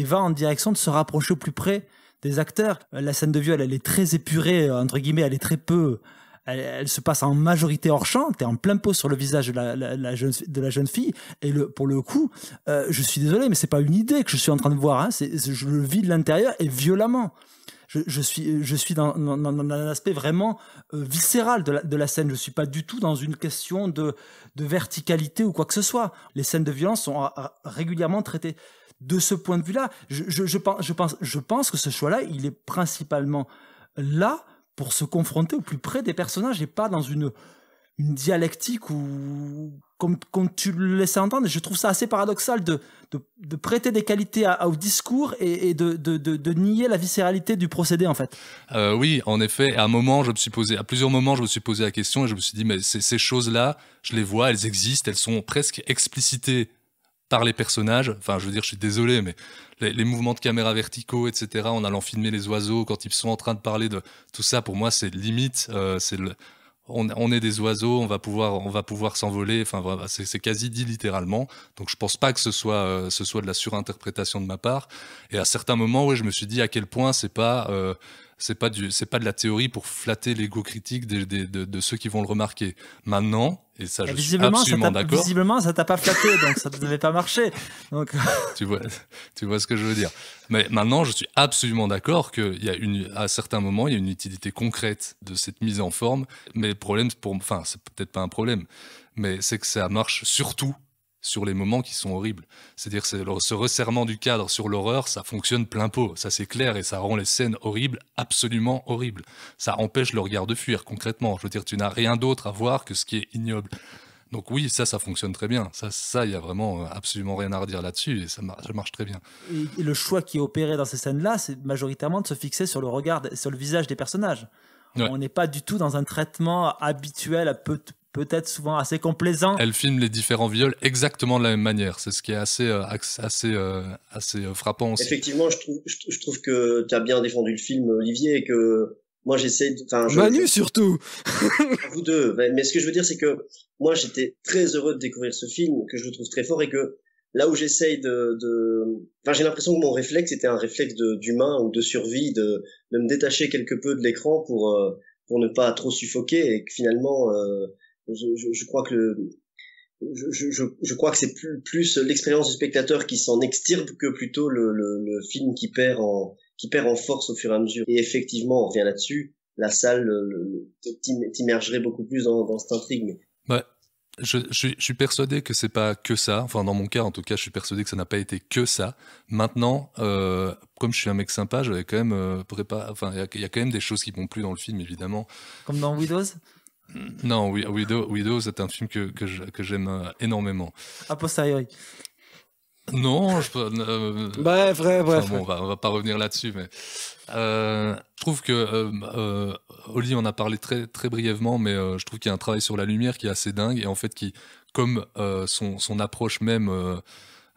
va en direction de se rapprocher au plus près des acteurs. La scène de viol, elle est très épurée, entre guillemets, elle est très peu... Elle se passe en majorité hors champ, t'es en plein pot sur le visage de la jeune fille, et pour le coup, je suis désolé, mais c'est pas une idée que je suis en train de voir, hein, je le vis de l'intérieur et violemment. Je suis dans un aspect vraiment viscéral de la scène. Je suis pas du tout dans une question de verticalité ou quoi que ce soit. Les scènes de violence sont régulièrement traitées de ce point de vue-là. Je pense que ce choix-là, il est principalement là pour se confronter au plus près des personnages et pas dans une dialectique ou comme tu le laissais entendre. Et je trouve ça assez paradoxal de prêter des qualités au discours et de nier la viscéralité du procédé, en fait. Oui, en effet, à plusieurs moments, je me suis posé la question et je me suis dit, mais ces choses-là, je les vois, elles existent, elles sont presque explicitées par les personnages. Enfin, je veux dire, je suis désolé, mais les mouvements de caméra verticaux, etc., en allant filmer les oiseaux, quand ils sont en train de parler de tout ça, pour moi, c'est limite, on est des oiseaux, on va pouvoir s'envoler. Enfin, voilà, c'est quasi dit littéralement. Donc, je pense pas que ce soit de la surinterprétation de ma part. Et à certains moments, oui, je me suis dit à quel point c'est pas de la théorie pour flatter l'ego critique de ceux qui vont le remarquer. Maintenant, et ça, je suis absolument d'accord. Visiblement, ça t'a pas flatté, donc ça ne devait pas marcher. Donc... tu vois ce que je veux dire. Mais maintenant, je suis absolument d'accord qu'il y a à certains moments, il y a une utilité concrète de cette mise en forme. Mais le problème, c'est peut-être pas un problème, mais c'est que ça marche surtout sur les moments qui sont horribles. C'est-à-dire ce resserrement du cadre sur l'horreur, ça fonctionne plein pot, ça c'est clair, et ça rend les scènes horribles absolument horribles. Ça empêche le regard de fuir, concrètement. Je veux dire, tu n'as rien d'autre à voir que ce qui est ignoble. Donc oui, ça fonctionne très bien. Ça, il y a vraiment absolument rien à redire là-dessus, et ça marche très bien. Et le choix qui est opéré dans ces scènes-là, c'est majoritairement de se fixer sur sur le visage des personnages. Ouais. On n'est pas du tout dans un traitement habituel, peut-être souvent assez complaisant. Elle filme les différents viols exactement de la même manière. C'est ce qui est assez frappant aussi. Effectivement, je trouve que tu as bien défendu le film, Olivier, et que moi j'essaie... Manu surtout. Vous deux. Mais ce que je veux dire, c'est que moi j'étais très heureux de découvrir ce film, que je le trouve très fort, et que là où j'essaye j'ai l'impression que mon réflexe était un réflexe d'humain ou de survie, de me détacher quelque peu de l'écran pour ne pas trop suffoquer, et que finalement je crois que je crois que c'est plus l'expérience du spectateur qui s'en extirpe que plutôt le film qui perd qui perd en force au fur et à mesure. Et effectivement, on revient là-dessus, la salle t'immergerait beaucoup plus dans cette intrigue. Ouais. Je suis persuadé que c'est pas que ça. Enfin, dans mon cas, en tout cas, je suis persuadé que ça n'a pas été que ça. Maintenant, comme je suis un mec sympa, j'avais quand même Enfin, il y a quand même des choses qui m'ont plu dans le film, évidemment. Comme dans Widows. Non, Widows, c'est un film que j'aime énormément. A posteriori. Non, bref. Enfin, bon, on va pas revenir là-dessus, mais je trouve que Oli en a parlé très très brièvement, mais je trouve qu'il y a un travail sur la lumière qui est assez dingue et en fait qui, comme son approche même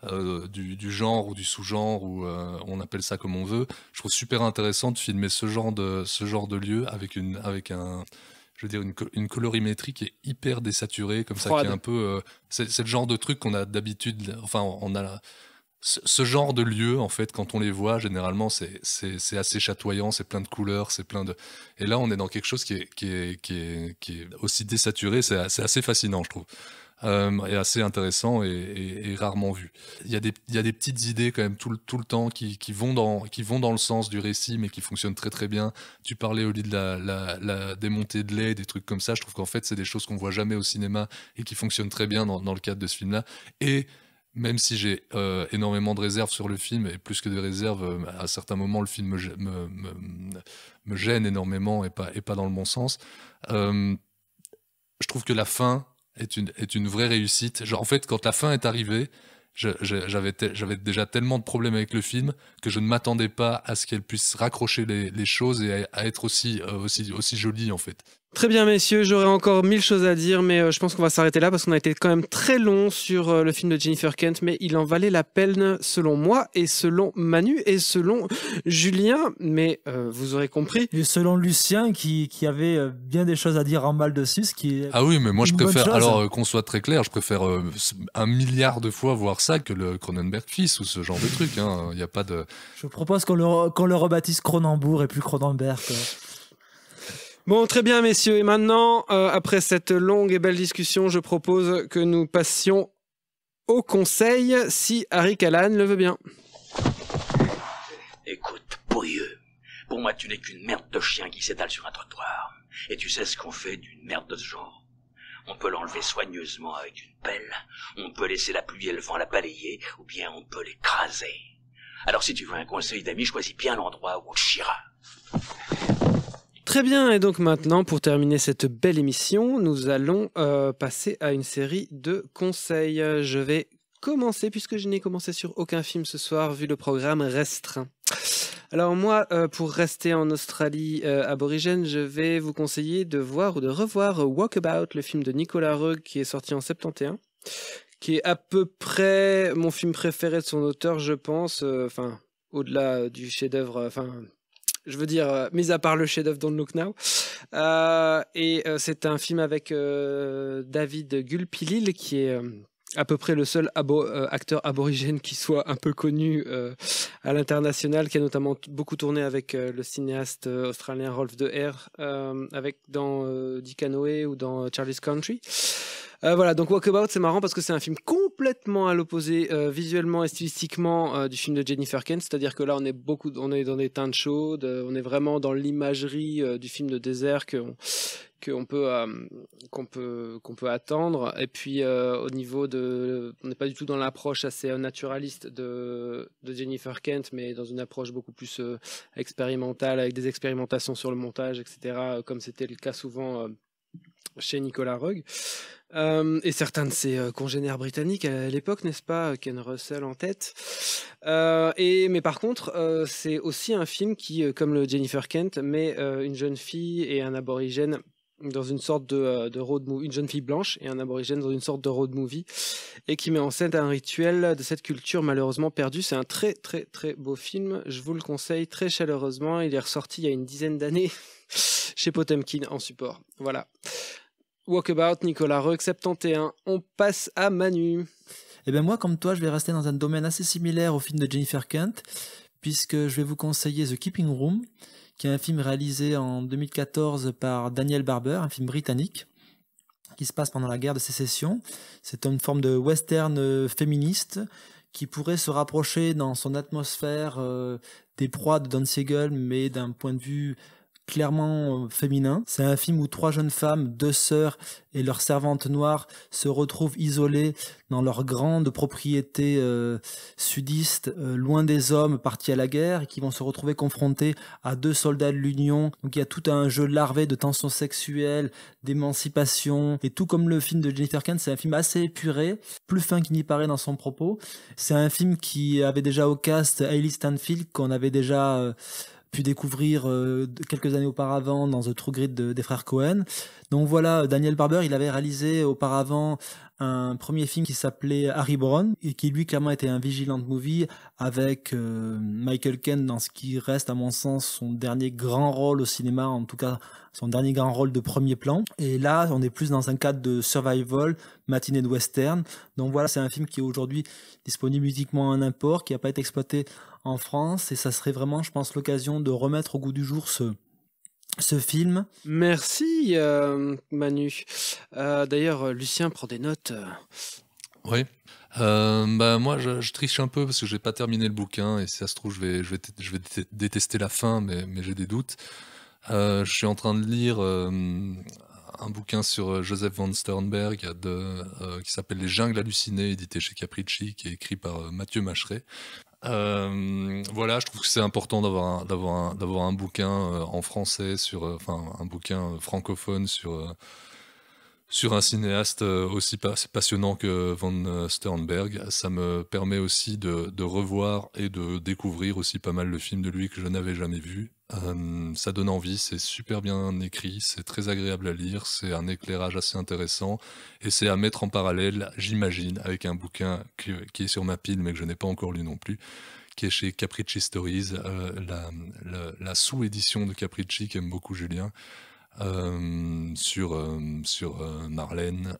du genre ou du sous-genre ou on appelle ça comme on veut, je trouve super intéressant de filmer ce genre de lieu avec une colorimétrie qui est hyper désaturée, comme Froide. ça, qui est un peu... c'est le genre de truc qu'on a d'habitude... Enfin, ce genre de lieux, en fait, quand on les voit, généralement, c'est assez chatoyant, c'est plein de couleurs, c'est plein de... Et là, on est dans quelque chose qui est aussi désaturé, c'est assez fascinant, je trouve. Et assez intéressant et rarement vu. Il y a des petites idées quand même tout le temps qui vont dans le sens du récit mais qui fonctionnent très très bien. Tu parlais au lit de la démontée de lait, des trucs comme ça. Je trouve qu'en fait c'est des choses qu'on voit jamais au cinéma et qui fonctionnent très bien dans le cadre de ce film-là. Et même si j'ai énormément de réserves sur le film, et plus que de réserves, à certains moments le film me gêne énormément et pas dans le bon sens, je trouve que la fin est une vraie réussite. Genre, en fait, quand la fin est arrivée, j'avais déjà tellement de problèmes avec le film que je ne m'attendais pas à ce qu'elle puisse raccrocher les choses et à être aussi jolie, en fait. Très bien, messieurs, j'aurais encore 1000 choses à dire, mais je pense qu'on va s'arrêter là parce qu'on a été quand même très long sur le film de Jennifer Kent, mais il en valait la peine selon moi et selon Manu et selon Julien, mais vous aurez compris. Et selon Lucien qui avait bien des choses à dire en mal dessus, ce qui est... Ah oui, mais moi je préfère, alors qu'on soit très clair, je préfère 1 milliard de fois voir ça que le Cronenberg fils ou ce genre de truc, hein. Il y a pas de... Je propose qu'on le rebaptise Cronenbourg et plus Cronenberg, quoi. Bon, très bien, messieurs. Et maintenant, après cette longue et belle discussion, je propose que nous passions au conseil, si Harry Callahan le veut bien. Écoute, pourrieux, pour moi, tu n'es qu'une merde de chien qui s'étale sur un trottoir. Et tu sais ce qu'on fait d'une merde de ce genre? On peut l'enlever soigneusement avec une pelle, on peut laisser la pluie et le vent la balayer, ou bien on peut l'écraser. Alors si tu veux un conseil d'ami, choisis bien l'endroit où on te chiera. Très bien, et donc maintenant, pour terminer cette belle émission, nous allons passer à une série de conseils. Je vais commencer, puisque je n'ai commencé sur aucun film ce soir, vu le programme restreint. Alors moi, pour rester en Australie aborigène, je vais vous conseiller de voir ou de revoir Walkabout, le film de Nicolas Roeg, qui est sorti en 71, qui est à peu près mon film préféré de son auteur, je pense, enfin, au-delà du chef-d'œuvre, je veux dire, mis à part le chef-d'œuvre Don't Look Now. C'est un film avec David Gulpilil, qui est à peu près le seul acteur aborigène qui soit un peu connu à l'international, qui a notamment beaucoup tourné avec le cinéaste australien Rolf De Heer, dans Dick Canoë ou dans Charlie's Country. Voilà, donc Walkabout, c'est marrant parce que c'est un film complètement à l'opposé visuellement et stylistiquement du film de Jennifer Kent, c'est-à-dire que là on est dans des teintes chaudes, on est vraiment dans l'imagerie du film de désert qu'on peut attendre, et puis au niveau on n'est pas du tout dans l'approche assez naturaliste de Jennifer Kent, mais dans une approche beaucoup plus expérimentale, avec des expérimentations sur le montage, etc., comme c'était le cas souvent chez Nicolas Roeg. Et certains de ses congénères britanniques à l'époque, n'est-ce pas, Ken Russell en tête. Mais par contre, c'est aussi un film qui, comme le Jennifer Kent, met une jeune fille et un aborigène dans une sorte de road movie, une jeune fille blanche et un aborigène dans une sorte de road movie, et qui met en scène un rituel de cette culture malheureusement perdue. C'est un très très très beau film, je vous le conseille très chaleureusement. Il est ressorti il y a une dizaine d'années chez Potemkin en support. Voilà. Walkabout, Nicolas Roeg, 71. On passe à Manu. Eh bien moi, comme toi, je vais rester dans un domaine assez similaire au film de Jennifer Kent, puisque je vais vous conseiller The Keeping Room, qui est un film réalisé en 2014 par Daniel Barber, un film britannique, qui se passe pendant la guerre de sécession. C'est une forme de western féministe qui pourrait se rapprocher dans son atmosphère des proies de Don Siegel, mais d'un point de vue clairement féminin. C'est un film où 3 jeunes femmes, 2 sœurs et leur servante noire se retrouvent isolées dans leur grande propriété sudiste, loin des hommes partis à la guerre, et qui vont se retrouver confrontées à 2 soldats de l'Union. Donc il y a tout un jeu larvé de tensions sexuelles, d'émancipation, et tout comme le film de Jennifer Kent, c'est un film assez épuré, plus fin qu'il n'y paraît dans son propos. C'est un film qui avait déjà au cast Hailey Stanfield, qu'on avait déjà pu découvrir quelques années auparavant dans The True Grit des frères Cohen. Donc voilà, Daniel Barber, il avait réalisé auparavant un premier film qui s'appelait Harry Brown, et qui lui clairement était un vigilant movie avec Michael Caine dans ce qui reste à mon sens son dernier grand rôle au cinéma, en tout cas son dernier grand rôle de premier plan. Et là on est plus dans un cadre de survival, matinée de western. Donc voilà, c'est un film qui est aujourd'hui disponible uniquement en import, qui n'a pas été exploité en France, et ça serait vraiment, je pense, l'occasion de remettre au goût du jour ce film. Merci Manu. D'ailleurs, Lucien prend des notes. Oui. Moi, je triche un peu parce que j'ai pas terminé le bouquin, et si ça se trouve, je vais détester la fin, mais j'ai des doutes. Je suis en train de lire un bouquin sur Joseph von Sternberg qui s'appelle Les Jungles hallucinées, édité chez Capricci, qui est écrit par Mathieu Macheret. Voilà, je trouve que c'est important d'avoir un bouquin en français un bouquin francophone sur un cinéaste aussi passionnant que von Sternberg. Ça me permet aussi de revoir et de découvrir aussi pas mal de films de lui que je n'avais jamais vus. Ça donne envie, c'est super bien écrit, c'est très agréable à lire, c'est un éclairage assez intéressant, et c'est à mettre en parallèle, j'imagine, avec un bouquin qui est sur ma pile mais que je n'ai pas encore lu non plus, qui est chez Capricci Stories, la sous-édition de Capricci qu'aime beaucoup Julien, sur Marlène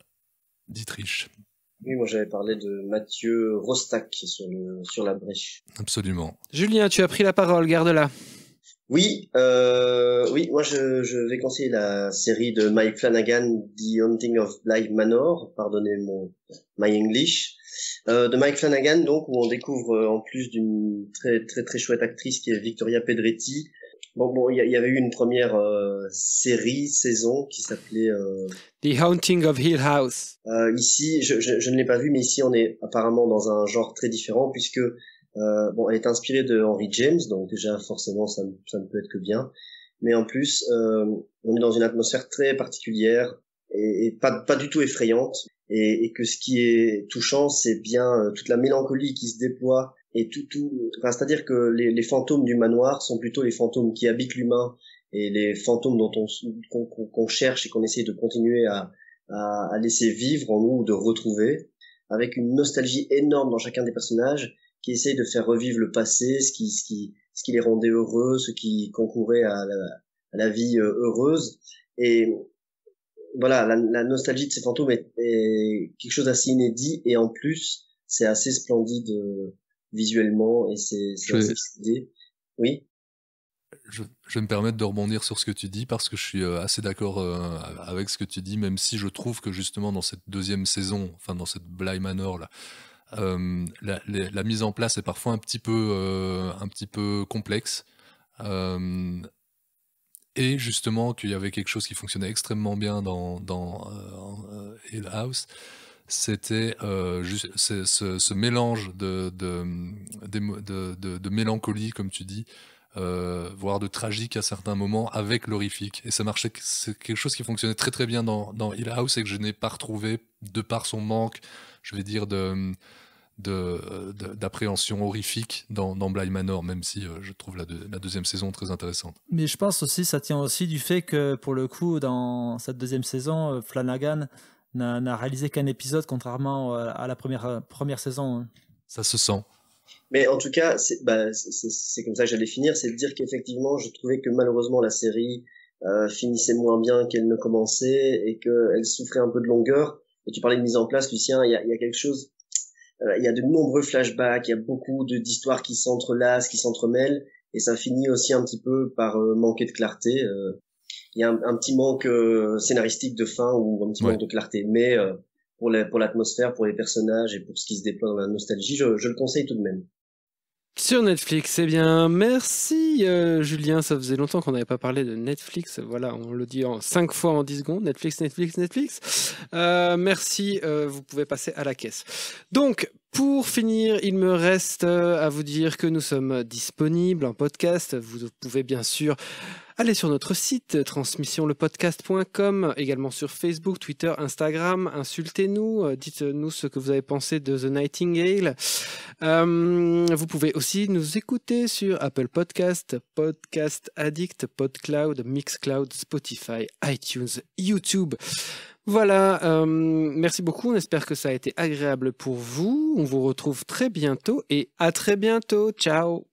Dietrich. Oui, moi j'avais parlé de Mathieu Rostac sur La Brèche. Absolument. Julien, tu as pris la parole, garde-la. Oui, moi je vais conseiller la série de Mike Flanagan, The Haunting of Bly Manor, pardonnez my English, de Mike Flanagan, donc, où on découvre en plus d'une très très très chouette actrice qui est Victoria Pedretti. Bon, il y avait eu une première saison qui s'appelait The Haunting of Hill House. Ici, je ne l'ai pas vu, mais ici on est apparemment dans un genre très différent, puisque elle est inspirée de Henry James, donc déjà forcément ça ne peut être que bien. Mais en plus, on est dans une atmosphère très particulière et pas du tout effrayante, et que ce qui est touchant, c'est bien toute la mélancolie qui se déploie, et c'est-à-dire que les fantômes du manoir sont plutôt les fantômes qui habitent l'humain, et les fantômes qu'on cherche et qu'on essaie de continuer à laisser vivre en nous, ou de retrouver, avec une nostalgie énorme dans chacun des personnages, qui essaye de faire revivre le passé, ce qui les rendait heureux, ce qui concourait à la vie heureuse. Et voilà, la nostalgie de ces fantômes est quelque chose d'assez inédit, et en plus c'est assez splendide visuellement, et c'est assez stylé. Oui. Je vais me permettre de rebondir sur ce que tu dis, parce que je suis assez d'accord avec ce que tu dis, même si je trouve que justement dans cette deuxième saison, enfin dans cette Bly Manor là, la mise en place est parfois un petit peu complexe, et justement qu'il y avait quelque chose qui fonctionnait extrêmement bien dans Hill House, c'était ce mélange de mélancolie, comme tu dis, voire de tragique à certains moments, avec l'horrifique, et ça marchait. C'est quelque chose qui fonctionnait très très bien dans Hill House, et que je n'ai pas retrouvé de par son manque, je vais dire, d'appréhension horrifique dans Bly Manor, même si je trouve la deuxième saison très intéressante. Mais je pense aussi, ça tient aussi du fait que, pour le coup, dans cette deuxième saison, Flanagan n'a réalisé qu'un épisode, contrairement à la première saison. Ça se sent. Mais en tout cas, c'est comme ça que j'allais finir, c'est de dire qu'effectivement, je trouvais que malheureusement la série finissait moins bien qu'elle ne commençait, et qu'elle souffrait un peu de longueur. Et tu parlais de mise en place, Lucien, il y a quelque chose, il y a de nombreux flashbacks, il y a beaucoup d'histoires qui s'entrelacent, qui s'entremêlent, et ça finit aussi un petit peu par manquer de clarté. Il y a un petit manque scénaristique de fin, ou un petit manque de clarté, mais pour l'atmosphère, pour les personnages et pour ce qui se déploie dans la nostalgie, je le conseille tout de même. Sur Netflix, eh bien, merci Julien, ça faisait longtemps qu'on n'avait pas parlé de Netflix, voilà, on le dit 5 fois en 10 secondes, Netflix. Merci, vous pouvez passer à la caisse. Donc, pour finir, il me reste à vous dire que nous sommes disponibles en podcast, vous pouvez bien sûr aller sur notre site transmissionlepodcast.com, également sur Facebook, Twitter, Instagram, insultez-nous, dites-nous ce que vous avez pensé de The Nightingale. Vous pouvez aussi nous écouter sur Apple Podcast, Podcast Addict, PodCloud, Mixcloud, Spotify, iTunes, YouTube. Voilà, merci beaucoup, on espère que ça a été agréable pour vous. On vous retrouve très bientôt et à très bientôt. Ciao!